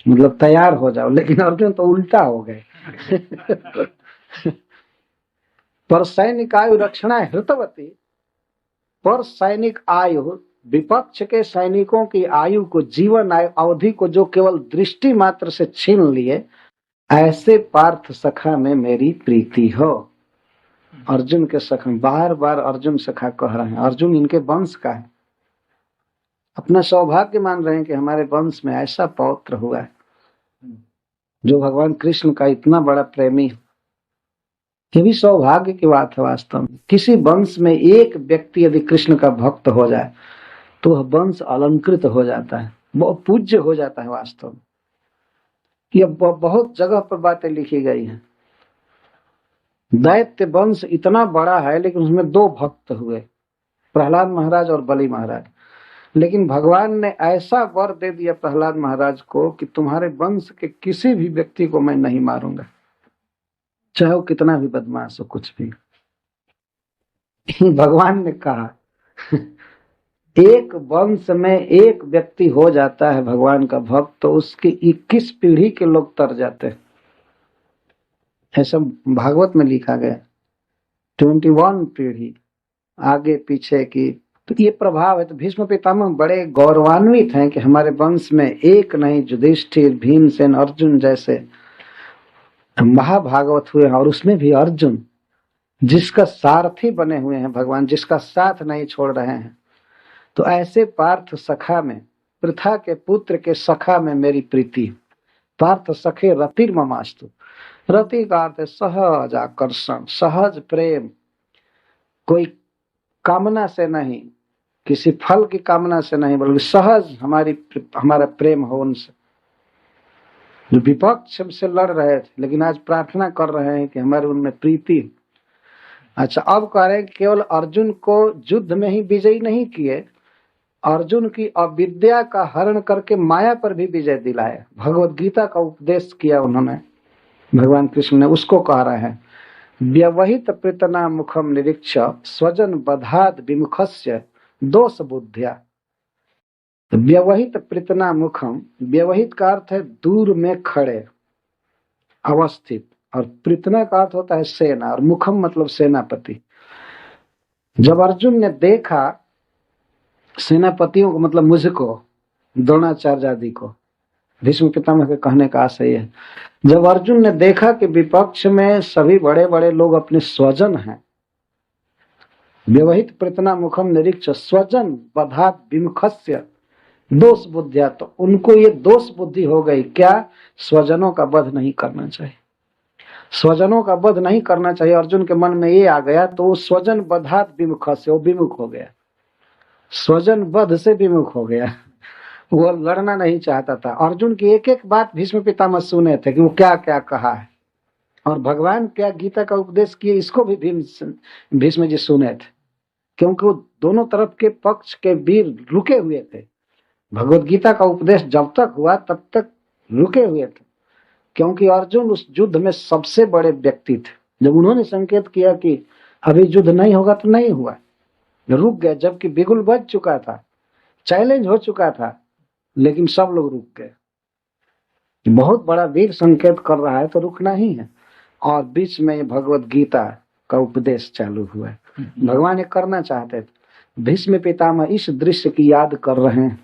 मतलब तैयार हो जाओ। लेकिन अर्जुन तो उल्टा हो गए। पर सैनिक आयु रक्षणा हृतवती, पर सैनिक आयु विपक्ष के सैनिकों की आयु को, जीवन आयु अवधि को जो केवल दृष्टि मात्र से छीन लिए, ऐसे पार्थ सखा में मेरी प्रीति हो। अर्जुन के सखा, बार बार अर्जुन सखा कह रहे हैं। अर्जुन इनके वंश का है, अपना सौभाग्य मान रहे हैं कि हमारे वंश में ऐसा पौत्र हुआ है जो भगवान कृष्ण का इतना बड़ा प्रेमी है। ये भी सौभाग्य की बात है वास्तव में। किसी वंश में एक व्यक्ति यदि कृष्ण का भक्त हो जाए तो वह वंश अलंकृत हो जाता है, बहुत पूज्य हो जाता है वास्तव में। ये बहुत जगह पर बातें लिखी गई हैं। दैत्य वंश इतना बड़ा है लेकिन उसमें दो भक्त हुए, प्रहलाद महाराज और बलि महाराज। लेकिन भगवान ने ऐसा वर दे दिया प्रहलाद महाराज को कि तुम्हारे वंश के किसी भी व्यक्ति को मैं नहीं मारूंगा, चाहे वो कितना भी बदमाश हो, कुछ भी। भगवान ने कहा एक वंश में एक व्यक्ति हो जाता है भगवान का भक्त, तो उसकी 21 पीढ़ी के लोग तर जाते हैं। ऐसा भागवत में लिखा गया, 21 पीढ़ी आगे पीछे की। तो ये प्रभाव है। तो भीष्म पितामह बड़े गौरवान्वित हैं कि हमारे वंश में एक नहीं, युधिष्ठिर, भीमसेन, अर्जुन जैसे महाभागवत हुए हैं, और उसमें भी अर्जुन जिसका सारथी बने हुए हैं भगवान, जिसका साथ नहीं छोड़ रहे हैं। तो ऐसे पार्थ सखा में, पृथा के पुत्र के सखा में मेरी प्रीति। पार्थ सखे रतिर ममास्तु। रति का अर्थ है सहज आकर्षण, सहज प्रेम, कोई कामना से नहीं, किसी फल की कामना से नहीं, बल्कि सहज हमारा प्रेम हो उनसे। जो विपक्ष से लड़ रहे थे लेकिन आज प्रार्थना कर रहे हैं कि हमारे उनमें प्रीति। अच्छा, अब कह रहे हैं कि केवल अर्जुन को युद्ध में ही विजयी नहीं किए, अर्जुन की अविद्या का हरण करके माया पर भी विजय दिलाया। भगवत गीता का उपदेश किया उन्होंने, भगवान कृष्ण ने। उसको कह रहे हैं व्यवहित प्रीतना मुखम निरीक्ष स्वजन बधाद विमुखस्य दोष बुद्धिया। व्यवहित प्रीतना मुखम, व्यवहित का अर्थ है दूर में खड़े, अवस्थित, और प्रीतना का अर्थ होता है सेना, और मुखम मतलब सेनापति। जब अर्जुन ने देखा सेनापतियों को, मतलब मुझको, द्रोणाचार्य आदि को, भीष्म पितामह के कहने का आशय है, जब अर्जुन ने देखा कि विपक्ष में सभी बड़े बड़े लोग अपने स्वजन हैं, व्यवहित प्रतना मुखम निरीक्ष स्वजन बधात विमुखस्य दोष बुद्धिया, तो उनको ये दोष बुद्धि हो गई, क्या स्वजनों का वध नहीं करना चाहिए, स्वजनों का वध नहीं करना चाहिए। अर्जुन के मन में ये आ गया तो वो स्वजन बधात विमुख से वो विमुख हो गया, स्वजन वध से विमुख हो गया, वो लड़ना नहीं चाहता था। अर्जुन की एक एक बात भीष्म पितामह सुने थे कि वो क्या क्या कहा है और भगवान क्या गीता का उपदेश किए, इसको भी भीष्म जी सुने थे, क्योंकि वो दोनों तरफ के पक्ष के वीर रुके हुए थे। भगवत गीता का उपदेश जब तक हुआ तब तक रुके हुए थे, क्योंकि अर्जुन उस युद्ध में सबसे बड़े व्यक्ति थे। जब उन्होंने संकेत किया कि अभी युद्ध नहीं होगा तो नहीं हुआ, रुक गए, जबकि बिगुल बज चुका था, चैलेंज हो चुका था, लेकिन सब लोग रुक गए। बहुत बड़ा वीर संकेत कर रहा है तो रुकना ही है। और बीच में भगवत गीता का उपदेश चालू हुआ, भगवान ये करना चाहते थे। भीष्म पितामह इस दृश्य की याद कर रहे हैं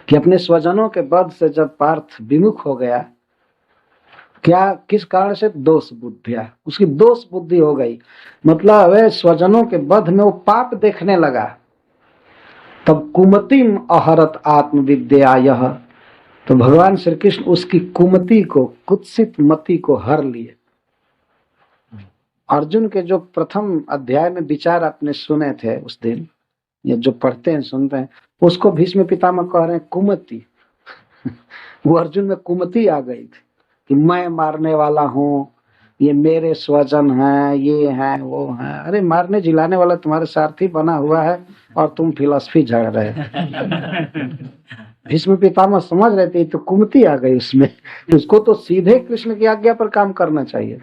कि अपने स्वजनों के वध से जब पार्थ विमुख हो गया, क्या किस कारण से, दोष बुद्धिया, उसकी दोष बुद्धि हो गई, मतलब वे स्वजनों के वध में वो पाप देखने लगा। तब कुमतिम अहरत आत्मविद्या यह, तो भगवान श्री कृष्ण उसकी कुमति को, कुत्सित मति को हर लिए। अर्जुन के जो प्रथम अध्याय में विचार आपने सुने थे उस दिन, ये जो पढ़ते हैं सुनते हैं, उसको भीष्म पितामह कह रहे हैं कुमति। वो अर्जुन में कुमति आ गई थी कि मैं मारने वाला हूँ, ये मेरे स्वजन हैं, ये हैं वो हैं। अरे मारने जिलाने वाला तुम्हारे सारथी बना हुआ है और तुम फिलॉसफी झड़ रहे। भीष्म पितामह समझ रहे थे तो कुमति आ गई उसमें, उसको तो सीधे कृष्ण की आज्ञा पर काम करना चाहिए।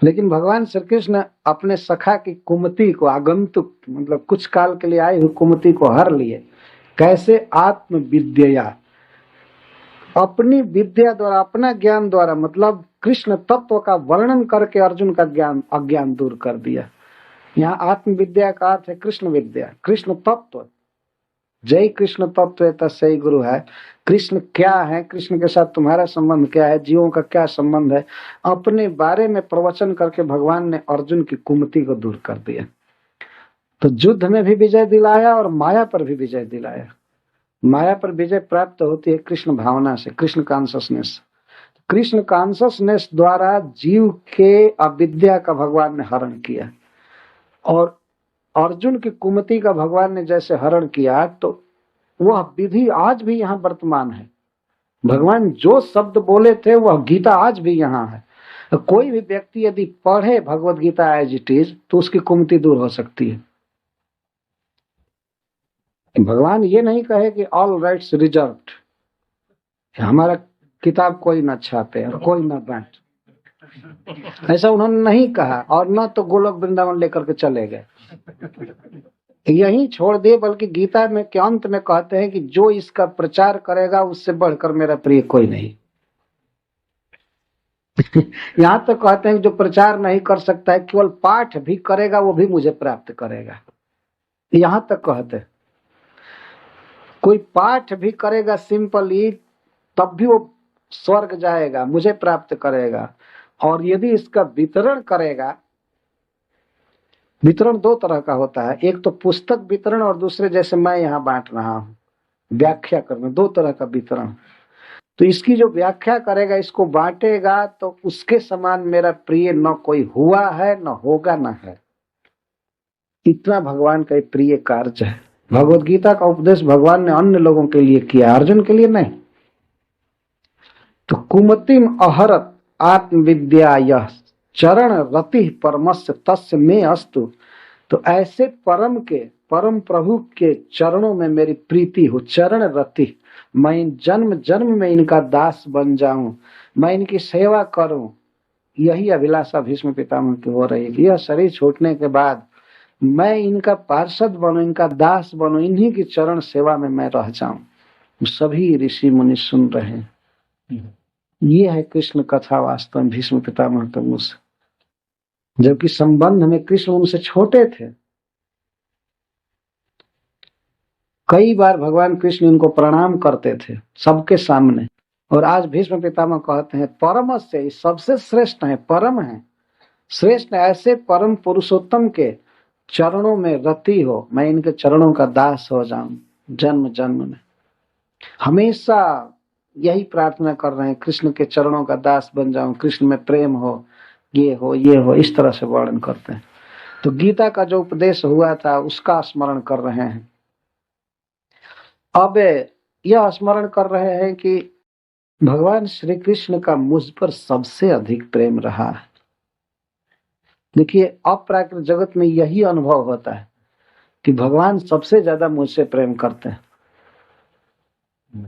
लेकिन भगवान श्री कृष्ण अपने सखा की कुमति को, आगंतुक मतलब कुछ काल के लिए आई हुई कुमति को हर लिए। कैसे, आत्म विद्या, अपनी विद्या द्वारा, अपना ज्ञान द्वारा, मतलब कृष्ण तत्व का वर्णन करके अर्जुन का ज्ञान अज्ञान दूर कर दिया। यहाँ आत्म विद्या का अर्थ है कृष्ण विद्या, कृष्ण तत्व। जय कृष्ण तत्व तस्यै गुरु है। कृष्ण क्या है, कृष्ण के साथ तुम्हारा संबंध क्या है, जीवों का क्या संबंध है, अपने बारे में प्रवचन करके भगवान ने अर्जुन की कुमति को दूर कर दिया। तो युद्ध में भी विजय दिलाया और माया पर भी विजय दिलाया। माया पर विजय प्राप्त होती है कृष्ण भावना से, कृष्ण कॉन्शसनेस। कृष्ण कॉन्शसनेस द्वारा जीव के अविद्या का भगवान ने हरण किया, और अर्जुन की कुमति का भगवान ने जैसे हरण किया, तो वह विधि आज भी यहाँ वर्तमान है। भगवान जो शब्द बोले थे वह गीता आज भी यहाँ है। कोई भी व्यक्ति यदि पढ़े Bhagavad Gita as it is तो उसकी कुमति दूर हो सकती है। भगवान ये नहीं कहे कि ऑल राइट्स रिजर्व्ड, हमारा किताब कोई न छापे और कोई न बांटे, ऐसा उन्होंने नहीं कहा। और न तो गोलोक वृंदावन लेकर के चले गए, यही छोड़ दिए, बल्कि गीता में के अंत में कहते हैं कि जो इसका प्रचार करेगा उससे बढ़कर मेरा प्रिय कोई नहीं। यहाँ तो कहते हैं जो प्रचार नहीं कर सकता है, केवल पाठ भी करेगा वो भी मुझे प्राप्त करेगा। यहाँ तक कहते हैं कोई पाठ भी करेगा सिंपली तब भी वो स्वर्ग जाएगा, मुझे प्राप्त करेगा। और यदि इसका वितरण करेगा, वितरण दो तरह का होता है, एक तो पुस्तक वितरण और दूसरे जैसे मैं यहाँ बांट रहा हूँ व्याख्या करना, दो तरह का वितरण। तो इसकी जो व्याख्या करेगा, इसको बांटेगा, तो उसके समान मेरा प्रिय न कोई हुआ है न होगा न है। इतना भगवान का प्रिय कार्य है। भगवत गीता का उपदेश भगवान ने अन्य लोगों के लिए किया, अर्जुन के लिए नहीं। तो कुमतिम अहरत आत्मविद्या यह चरण रति परमस्य तस्य में अस्तु। तो ऐसे परम के, परम प्रभु के चरणों में मेरी प्रीति हो। चरण रति, मैं जन्म जन्म में इनका दास बन जाऊं, मैं इनकी सेवा करूं, यही अभिलाषा भीष्म पितामह की हो रही है। यह शरीर छूटने के बाद मैं इनका पार्षद बनूं, इनका दास बनूं, इन्हीं की चरण सेवा में मैं रह जाऊं। सभी ऋषि मुनि सुन रहे हैं। ये है कृष्ण कथा वास्तव में भीष्म पितामह के मुँह से, जबकि संबंध में कृष्ण उनसे छोटे थे। कई बार भगवान कृष्ण इनको प्रणाम करते थे सबके सामने। और आज भीष्म पितामह कहते हैं परम से, सबसे श्रेष्ठ है, परम है, श्रेष्ठ ऐसे परम पुरुषोत्तम के चरणों में रति हो, मैं इनके चरणों का दास हो जाऊं जन्म जन्म में। हमेशा यही प्रार्थना कर रहे हैं, कृष्ण के चरणों का दास बन जाऊं, कृष्ण में प्रेम हो, ये हो, ये हो, इस तरह से वर्णन करते हैं। तो गीता का जो उपदेश हुआ था उसका स्मरण कर रहे हैं। अब यह स्मरण कर रहे हैं कि भगवान श्री कृष्ण का मुझ पर सबसे अधिक प्रेम रहा है। देखिए, अपराकृत जगत में यही अनुभव होता है कि भगवान सबसे ज्यादा मुझसे प्रेम करते हैं।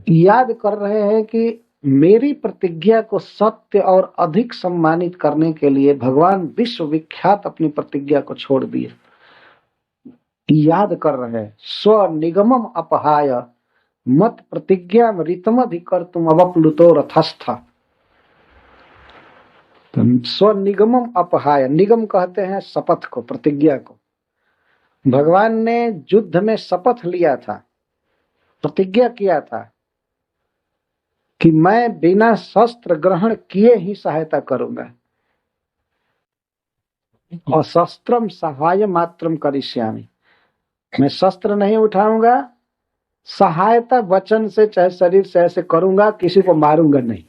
याद कर रहे हैं कि मेरी प्रतिज्ञा को सत्य और अधिक सम्मानित करने के लिए भगवान विश्व विख्यात अपनी प्रतिज्ञा को छोड़ दिए। याद कर रहे हैं, स्व निगमम अपहाय मत प्रतिज्ञा ऋतमधिकर तुम अवप्लुतो रथस्थ। स्व निगमम अपहाय, निगम कहते हैं शपथ को, प्रतिज्ञा को। भगवान ने युद्ध में शपथ लिया था, प्रतिज्ञा किया था कि मैं बिना शस्त्र ग्रहण किए ही सहायता करूंगा। और शस्त्रम सहाय मात्रम करिष्यामि, मैं शस्त्र नहीं उठाऊंगा, सहायता वचन से चाहे शरीर से ऐसे करूंगा, किसी को मारूंगा नहीं।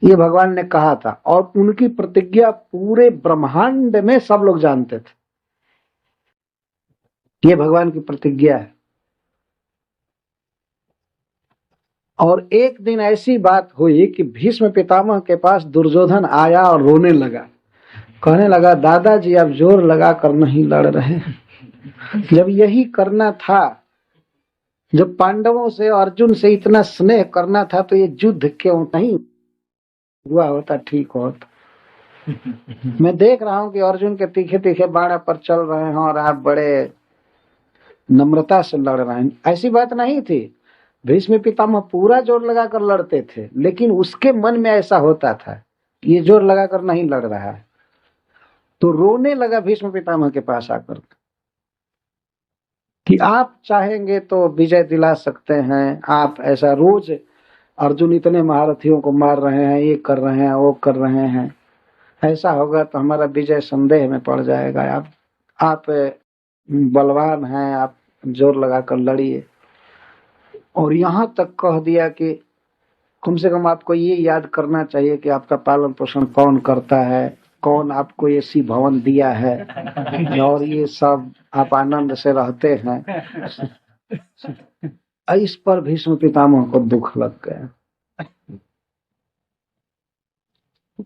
ये भगवान ने कहा था और उनकी प्रतिज्ञा पूरे ब्रह्मांड में सब लोग जानते थे। ये भगवान की प्रतिज्ञा है। और एक दिन ऐसी बात हुई कि भीष्म पितामह के पास दुर्योधन आया और रोने लगा, कहने लगा दादाजी आप जोर लगा कर नहीं लड़ रहे, जब यही करना था, जब पांडवों से अर्जुन से इतना स्नेह करना था तो ये युद्ध क्यों नहीं हुआ होता, ठीक होता। मैं देख रहा हूं कि अर्जुन के तीखे तीखे बाण पर चल रहे हैं और आप बड़े नम्रता से लड़ रहे हैं। ऐसी बात नहीं थी, भीष्म पितामह पूरा जोर लगाकर लड़ते थे, लेकिन उसके मन में ऐसा होता था ये जोर लगाकर नहीं लड़ रहा है। तो रोने लगा भीष्म पितामह के पास आकर कि आप चाहेंगे तो विजय दिला सकते हैं, आप ऐसा रोज अर्जुन इतने महारथियों को मार रहे हैं, ये कर रहे हैं, वो कर रहे हैं, ऐसा होगा तो हमारा विजय संदेह में पड़ जाएगा। आप बलवान हैं, आप जोर लगाकर लड़िए। और यहाँ तक कह दिया कि कम से कम आपको ये याद करना चाहिए कि आपका पालन पोषण कौन करता है, कौन आपको ये सी भवन दिया है, और ये सब आप आनंद से रहते हैं। इस पर भीष्म पितामह को दुख लग गया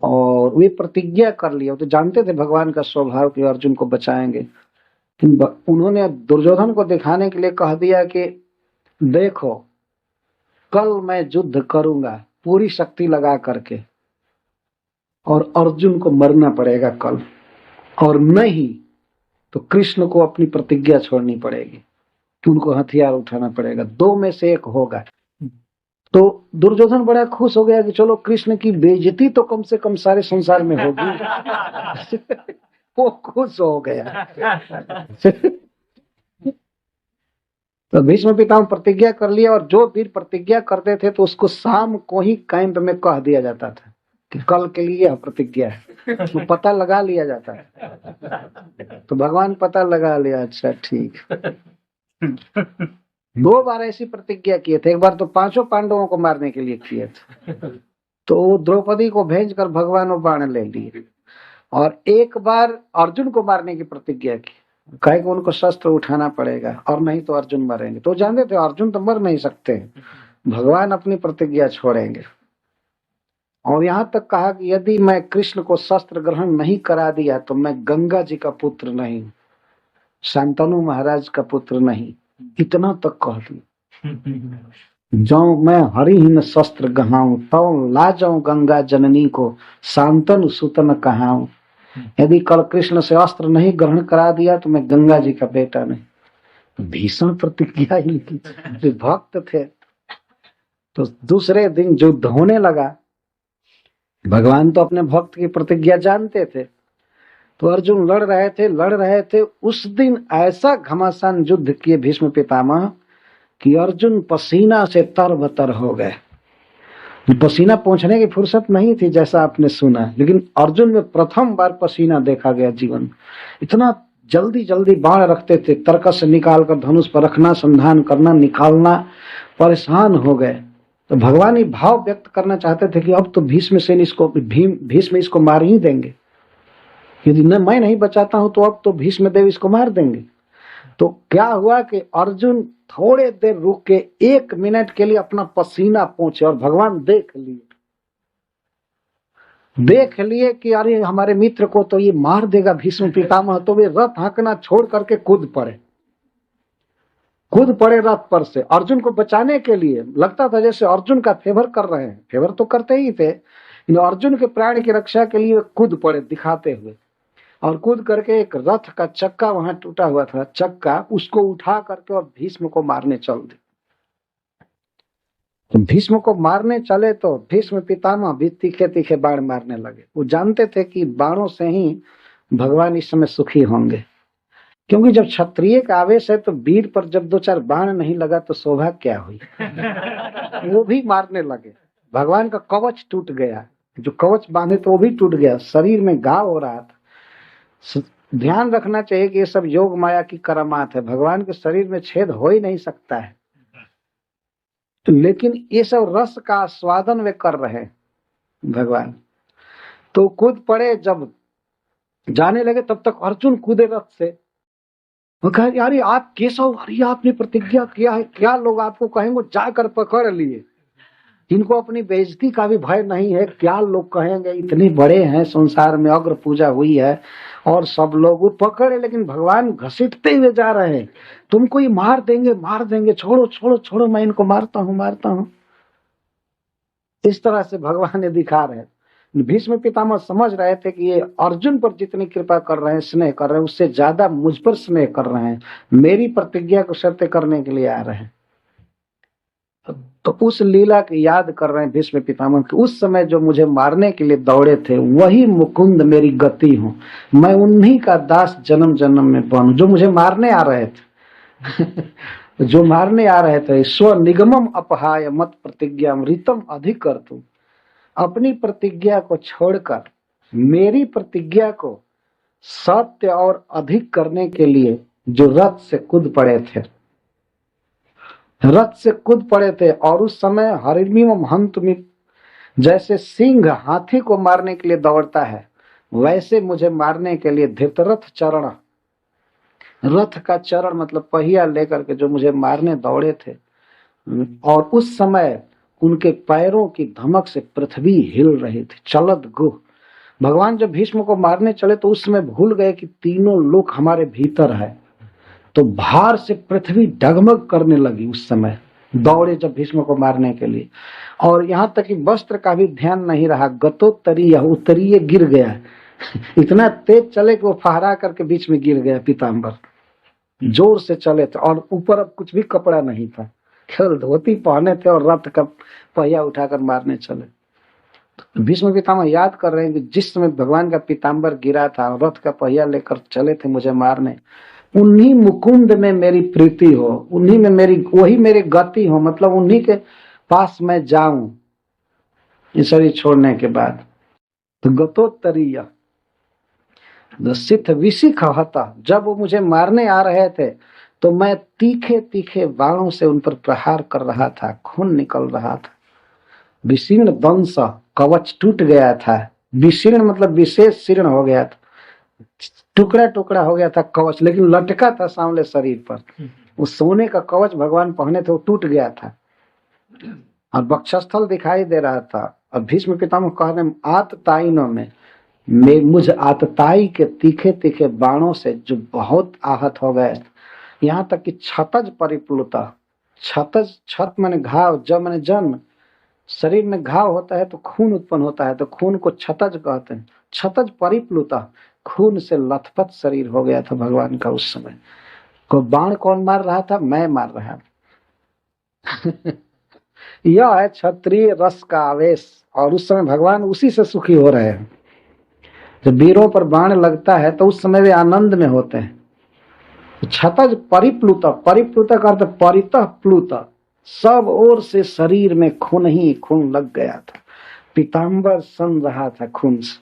और वे प्रतिज्ञा कर लिया। तो जानते थे भगवान का स्वभाव कि अर्जुन को बचाएंगे। उन्होंने दुर्योधन को दिखाने के लिए कह दिया कि देखो कल मैं युद्ध करूंगा पूरी शक्ति लगा करके, और अर्जुन को मरना पड़ेगा कल, और नहीं तो कृष्ण को अपनी प्रतिज्ञा छोड़नी पड़ेगी, उनको हथियार उठाना पड़ेगा, दो में से एक होगा। तो दुर्योधन बड़ा खुश हो गया कि चलो कृष्ण की बेइज्जती तो कम से कम सारे संसार में होगी। वो खुश हो गया। तो भीष्म पितामह प्रतिज्ञा कर लिया, और जो वीर प्रतिज्ञा करते थे तो उसको शाम को ही कैंप में कह दिया जाता था कि कल के लिए प्रतिज्ञा है। तो पता लगा लिया जाता है। तो भगवान पता लगा लिया, अच्छा ठीक। 2 बार ऐसी प्रतिज्ञा किए थे, एक बार तो 5 पांडवों को मारने के लिए किए थे, तो द्रौपदी को भेजकर भगवान वो बाण ले लिए, और एक बार अर्जुन को मारने की प्रतिज्ञा की, कहे कि उनको शस्त्र उठाना पड़ेगा और नहीं तो अर्जुन मरेंगे। तो जानते थे अर्जुन तो मर नहीं सकते, भगवान अपनी प्रतिज्ञा छोड़ेंगे। और यहाँ तक कहा कि यदि मैं कृष्ण को शस्त्र ग्रहण नहीं करा दिया तो मैं गंगा जी का पुत्र नहीं, शांतनु महाराज का पुत्र नहीं, इतना तक कह दिया। जो मैं हरिहीन शस्त्र गहाऊं तो ला जाऊं गंगा जननी को, शांतनु सुतन कहाऊं। यदि कल कृष्ण से अस्त्र नहीं ग्रहण करा दिया तो मैं गंगा जी का बेटा नहीं। भीषण प्रतिज्ञा ही, भक्त थे। तो दूसरे दिन युद्ध होने लगा। भगवान तो अपने भक्त की प्रतिज्ञा जानते थे, तो अर्जुन लड़ रहे थे। उस दिन ऐसा घमासान युद्ध किए भीष्म पितामह कि अर्जुन पसीना से तरबतर हो गए। पसीना पोंछने की फुर्सत नहीं थी जैसा आपने सुना, लेकिन अर्जुन में प्रथम बार पसीना देखा गया जीवन। इतना जल्दी जल्दी बाण रखते थे, तरकस निकाल कर धनुष पर रखना, संधान करना, निकालना, परेशान हो गए। तो भगवान ये भाव व्यक्त करना चाहते थे कि अब तो भीष्म इसको मार ही देंगे, यदि न मैं नहीं बचाता हूं तो अब तो भीष्म देव इसको मार देंगे। तो क्या हुआ कि अर्जुन थोड़े देर रुक के 1 मिनट के लिए अपना पसीना पोंछे और भगवान देख लिए कि अरे हमारे मित्र को तो ये मार देगा भीष्म पितामह। तो वे रथ हाँकना छोड़ करके कूद पड़े रथ पर से अर्जुन को बचाने के लिए। लगता था जैसे अर्जुन का फेवर कर रहे हैं, फेवर तो करते ही थे, अर्जुन के प्राण की रक्षा के लिए कूद पड़े दिखाते हुए। और कूद करके एक रथ का चक्का वहां टूटा हुआ था, चक्का उसको उठा करके और भीष्म को मारने चल दिए। तो भीष्म को मारने चले तो भीष्म पितामह भी तीखे तीखे बाण मारने लगे। वो जानते थे कि बाणों से ही भगवान इस समय सुखी होंगे, क्योंकि जब क्षत्रिय का आवेश है तो वीर पर जब 2-4 बाण नहीं लगा तो शोभा क्या हुई। वो भी मारने लगे। भगवान का कवच टूट गया, जो कवच बांधे तो वो भी टूट गया, शरीर में घाव हो रहा था। ध्यान रखना चाहिए कि ये सब योग माया की करामात है, भगवान के शरीर में छेद हो ही नहीं सकता है, लेकिन ये सब रस का आस्वादन वे कर रहे हैं भगवान। तो कूद पड़े, जब जाने लगे तब तक अर्जुन कूदे रथ से। वो कहे यार आप केशव, अरे आपने प्रतिज्ञा किया है, क्या लोग आपको कहेंगे, जाकर पकड़ लिए। जिनको अपनी बेइज्जती का भी भय नहीं है, क्या लोग कहेंगे, इतने बड़े हैं, संसार में अग्र पूजा हुई है और सब लोग पकड़े, लेकिन भगवान घसीटते हुए जा रहे हैं, तुमको ये मार देंगे, छोड़ो छोड़ो छोड़ो, मैं इनको मारता हूं। इस तरह से भगवान ने दिखा रहे। भीष्म पितामह समझ रहे थे कि ये अर्जुन पर जितनी कृपा कर रहे हैं, स्नेह कर रहे हैं, उससे ज्यादा मुझ पर स्नेह कर रहे हैं, मेरी प्रतिज्ञा को सत्य करने के लिए आ रहे हैं। तो उस लीला की याद कर रहे हैं भीष्म पितामह कि उस समय जो मुझे मारने के लिए दौड़े थे वही मुकुंद मेरी गति हो, मैं उन्हीं का दास जन्म जन्म में बनूं, जो मुझे मारने आ रहे थे। जो मारने आ रहे थे। स्व निगमम अपहाय मत प्रतिज्ञा ऋतम अधिक कर तू, अपनी प्रतिज्ञा को छोड़कर मेरी प्रतिज्ञा को सत्य और अधिक करने के लिए जो रथ से कूद पड़े थे। और उस समय हरिमिम हंतुमि, जैसे सिंह हाथी को मारने के लिए दौड़ता है, वैसे मुझे मारने के लिए धृतरथ चरण, रथ का चरण मतलब पहिया लेकर के जो मुझे मारने दौड़े थे। और उस समय उनके पैरों की धमक से पृथ्वी हिल रही थी, चलत गुह। भगवान जब भीष्म को मारने चले तो उस समय भूल गए कि तीनों लोक हमारे भीतर है, तो भार से पृथ्वी डगमग करने लगी। उस समय दौड़े जब भीष्म को मारने के लिए, और यहाँ तक कि वस्त्र का भी ध्यान नहीं रहा, गतोत्तरीय उत्तरीय गिर गया। इतना तेज चले कि वो फहरा करके बीच में गिर गया पीताम्बर। जोर से चले थे और ऊपर अब कुछ भी कपड़ा नहीं था, केवल धोती पहने थे और रथ का पहिया उठाकर मारने चले। तो भीष्म पितामह याद कर रहे हैं कि जिस समय भगवान का पीताम्बर गिरा था, रथ का पहिया लेकर चले थे मुझे मारने, उन्हीं मुकुंद में मेरी प्रीति हो, उन्हीं में वही मेरी गति हो, मतलब उन्हीं के पास मैं जाऊं इस शरीर छोड़ने के बाद। तो गतोत्तरीय सिद्ध विशिख हता, जब वो मुझे मारने आ रहे थे तो मैं तीखे तीखे बाणों से उन पर प्रहार कर रहा था, खून निकल रहा था। विशीर्ण दंश, कवच टूट गया था। विशीर्ण मतलब विशेष शीर्ण हो गया था, टुकड़ा टुकड़ा हो गया था कवच, लेकिन लटका था सामने शरीर पर। उस सोने का कवच भगवान पहने थे, वो टूट गया था और वक्षस्थल दिखाई दे रहा था। और भीष्म पितामह कह रहे आतताइनों में मुझ आतताई के तीखे तीखे बाणों से जो बहुत आहत हो गए, यहाँ तक कि क्षतज परिप्लुता, छत माने घाव, जब माने जन्म, शरीर में घाव होता है तो खून उत्पन्न होता है, तो खून को क्षतज कहते हैं। क्षतज परिप्लुता, खून से लथपथ शरीर हो गया था भगवान का उस समय। को बाण कौन मार रहा था? मैं मार रहा था। यह है क्षत्रिय रस का आवेश, और उस समय भगवान उसी से सुखी हो रहे हैं। जब वीरों पर बाण लगता है तो उस समय वे आनंद में होते हैं। क्षतज परिप्लुत, परिप्लुत का अर्थ परितः प्लुत, सब ओर से शरीर में खून ही खून लग गया था, पीताम्बर सन रहा था खून से।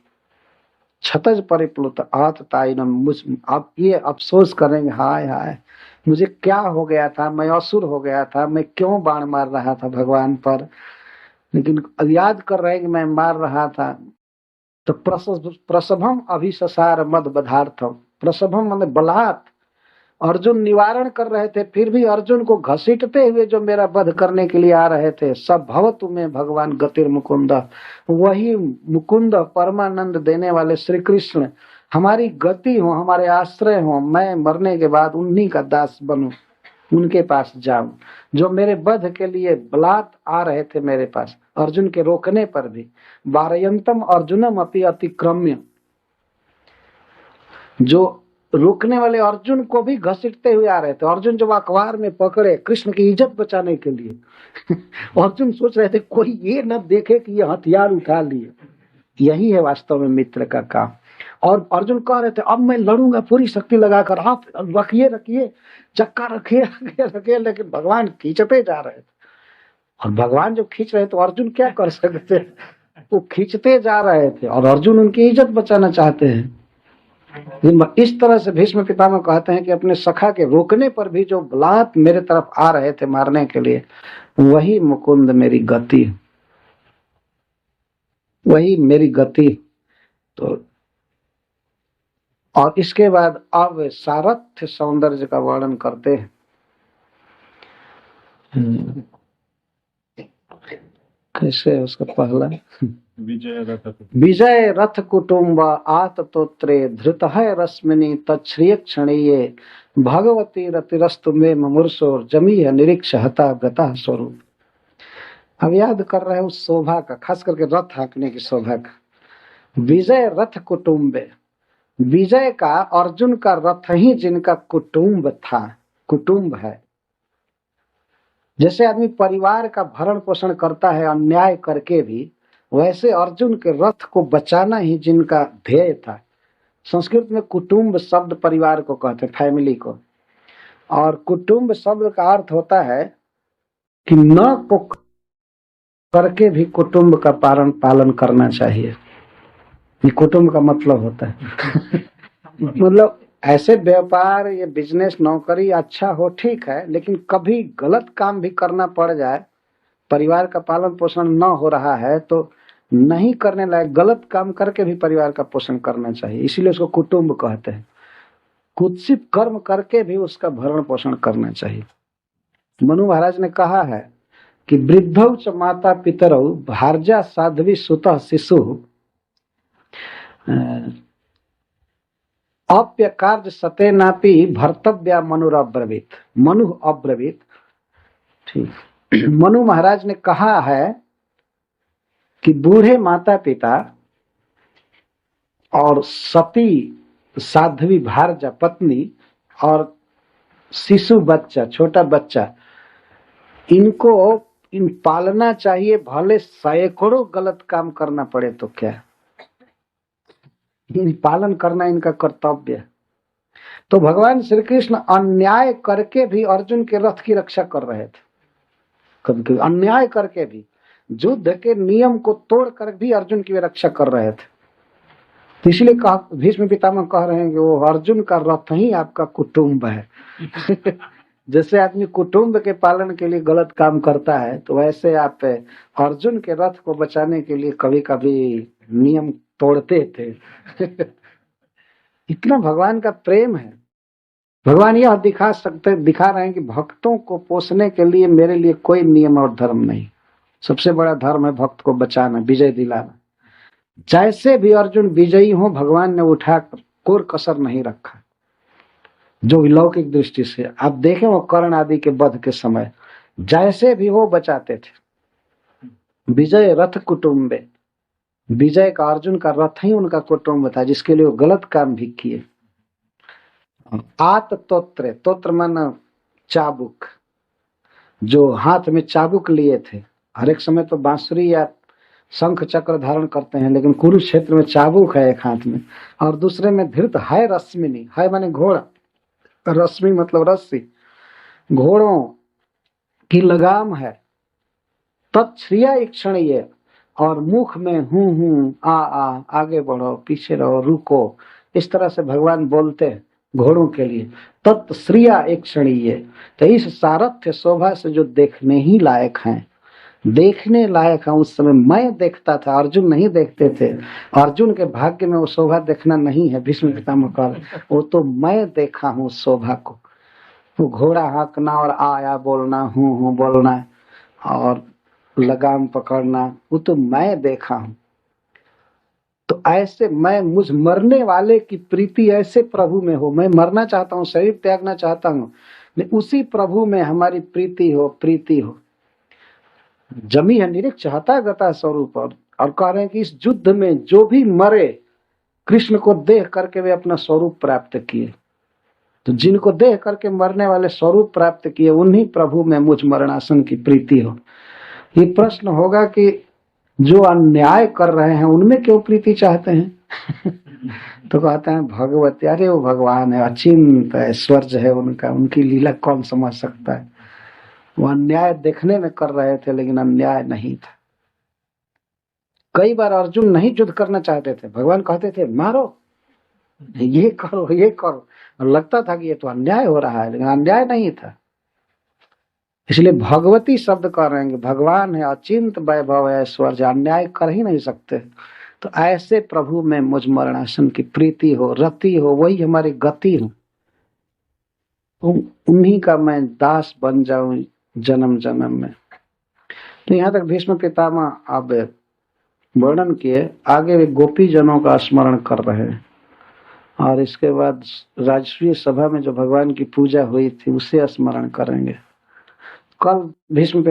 क्षतज परिप्लुत आततायिनम, मुझ आप ये अफसोस करेंगे, हाय हाय मुझे क्या हो गया था, मैं असुर हो गया था, मैं क्यों बाण मार रहा था भगवान पर, लेकिन याद कर रहे हैं कि मैं मार रहा था। तो प्रसभम अभिससार मद बधार्थम, प्रसभम मतलब बलात्, अर्जुन निवारण कर रहे थे, फिर भी अर्जुन को घसीटते हुए जो मेरा वध करने के लिए आ रहे थे, सब भवतु में भगवान गतिर मुकुंद, वही मुकुंद परमानंद देने वाले श्री कृष्ण हमारी गति हो, हमारे आश्रय हो, मैं मरने के बाद उन्हीं का दास बनूं, उनके पास जाऊं, जो मेरे वध के लिए बलात् आ रहे थे मेरे पास, अर्जुन के रोकने पर भी। वारयंतम अर्जुनम अपि अतिक्रम्य, जो रोकने वाले अर्जुन को भी घसीटते हुए आ रहे थे। अर्जुन जब अखबार में पकड़े कृष्ण की इज्जत बचाने के लिए अर्जुन सोच रहे थे कोई ये न देखे कि ये हथियार उठा लिए। यही है वास्तव में मित्र का काम। और अर्जुन कह रहे थे अब मैं लड़ूंगा पूरी शक्ति लगाकर, आप रखिए रखिए चक्का रखिए रखिए रखिए, लेकिन भगवान खींचते जा रहे थे। और भगवान जब खींच रहे तो अर्जुन क्या कर सकते, वो खींचते जा रहे थे और अर्जुन उनकी इज्जत बचाना चाहते हैं। इस तरह से भीष्म पितामह कहते हैं कि अपने सखा के रोकने पर भी जो बलात् मेरे तरफ आ रहे थे मारने के लिए, वही मुकुंद मेरी गति, वही मेरी गति। तो और इसके बाद अब सारथ्य सौंदर्य का वर्णन करते हैं। कैसे है उसका पहला, विजय रथ कुटुंब आततोत्रे धृत है रश्मिनी तच्छ्रिय क्षणीये भगवती रतिरस्तु में मुमूर्षोर जमी है निरीक्ष हता गता स्वरूप। अब याद कर रहे हैं उस शोभा का, खास करके रथ हाँकने की शोभा का। विजय रथ कुटुंबे, विजय का अर्जुन का रथ ही जिनका कुटुंब था, कुटुंब है। जैसे आदमी परिवार का भरण पोषण करता है अन्याय करके भी, वैसे अर्जुन के रथ को बचाना ही जिनका ध्येय था। संस्कृत में कुटुंब शब्द परिवार को कहते हैं, फैमिली को। और कुटुंब शब्द का अर्थ होता है कि न को करके भी कुटुंब का पालन करना चाहिए। ये कुटुंब का मतलब होता है मतलब ऐसे व्यापार या बिजनेस नौकरी अच्छा हो ठीक है, लेकिन कभी गलत काम भी करना पड़ जाए, परिवार का पालन पोषण न हो रहा है तो नहीं करने लायक, गलत काम करके भी परिवार का पोषण करना चाहिए, इसीलिए उसको कुटुंब कहते हैं। कुत्सित कर्म करके भी उसका भरण पोषण करना चाहिए। मनु महाराज ने कहा है कि वृद्धौ च माता पितरौ भार्या साध्वी सुतः शिशु अप्य कार्य सतेनापि भर्तव्या मनुरब्रवीत, मनु अब्रवीत। ठीक, मनु महाराज ने कहा है कि बूढ़े माता पिता और सती साध्वी भार्या पत्नी और शिशु बच्चा, छोटा बच्चा, इनको इन पालना चाहिए, भले सैकड़ों गलत काम करना पड़े तो क्या, इन पालन करना इनका कर्तव्य है। तो भगवान श्री कृष्ण अन्याय करके भी अर्जुन के रथ की रक्षा कर रहे थे। कभी अन्याय करके भी, युद्ध के नियम को तोड़कर भी अर्जुन की वे रक्षा कर रहे थे। तो इसलिए भीष्म पितामह कह रहे हैं कि वो अर्जुन का रथ ही आपका कुटुंब है जैसे आदमी कुटुंब के पालन के लिए गलत काम करता है, तो वैसे आप अर्जुन के रथ को बचाने के लिए कभी कभी नियम तोड़ते थे इतना भगवान का प्रेम है। भगवान यह दिखा रहे हैं कि भक्तों को पोषने के लिए मेरे लिए कोई नियम और धर्म नहीं, सबसे बड़ा धर्म है भक्त को बचाना, विजय दिलाना। जैसे भी अर्जुन विजयी हो, भगवान ने उठा कोई कसर नहीं रखा। जो लौकिक दृष्टि से आप देखें, वो कर्ण आदि के वध के समय जैसे भी हो बचाते थे। विजय रथ कुटुंबे, विजय का अर्जुन का रथ ही उनका कुटुंब था, जिसके लिए वो गलत काम भी किए। आत तोत्रे, तोत्र मन चाबुक, जो हाथ में चाबुक लिए थे, हर एक समय तो बांसुरी या शंख चक्र धारण करते हैं, लेकिन कुरुक्षेत्र में चाबुक है एक हाथ में और दूसरे में धृत है रश्मिनी, है माने घोड़ा, रश्मि मतलब रस्सी, घोड़ों की लगाम है। तत्श्रिया ईक्षणीय, और मुख में हूं आ आगे बढ़ो, पीछे रहो, रुको, इस तरह से भगवान बोलते हैं घोड़ों के लिए। तत्श्रिया ईक्षणीय, तो इस सारथ्य शोभा से जो देखने ही लायक हैं, देखने लायक है। उस समय मैं देखता था, अर्जुन नहीं देखते थे। अर्जुन के भाग्य में वो शोभा देखना नहीं है, भीष्म पितामह कह रहे, वो तो मैं देखा हूँ शोभा को। वो घोड़ा हाँकना और आया बोलना, हूँ बोलना और लगाम पकड़ना, वो तो मैं देखा हूँ। तो ऐसे मैं, मुझ मरने वाले की प्रीति ऐसे प्रभु में हो, मैं मरना चाहता हूँ, शरीर त्यागना चाहता हूँ, उसी प्रभु में हमारी प्रीति हो। जमी है निरीक्ष हता गता स्वरूप, और कह रहे हैं कि इस युद्ध में जो भी मरे कृष्ण को देख करके वे अपना स्वरूप प्राप्त किए। तो जिनको देख करके मरने वाले स्वरूप प्राप्त किए, उन्हीं प्रभु में मुझ मरणासन की प्रीति हो। ये प्रश्न होगा कि जो अन्याय कर रहे हैं उनमें क्यों प्रीति चाहते हैं? तो कहते हैं भगवती, अरे वो भगवान है, अचिंत ऐश्वर्य है उनका, उनकी लीला कौन समझ सकता है। वो अन्याय देखने में कर रहे थे, लेकिन अन्याय नहीं था। कई बार अर्जुन नहीं युद्ध करना चाहते थे, भगवान कहते थे मारो, ये करो ये करो, और लगता था कि ये तो अन्याय हो रहा है, लेकिन अन्याय नहीं था। इसलिए भगवती शब्द कर रहे हैं, भगवान है, अचिंत वैभव है, ऐश्वर्य, अन्याय कर ही नहीं सकते। तो ऐसे प्रभु में मुझ मरणासन की प्रीति हो, रति हो, वही हमारी गति हो, उन्हीं का मैं दास बन जाऊं जन्म जन्म में। तो यहाँ तक भीष्म पितामह अब वर्णन किए, आगे वे गोपी जनों का स्मरण कर रहे हैं, और इसके बाद राजस्वीय सभा में जो भगवान की पूजा हुई थी उसे स्मरण करेंगे। कल भीष्म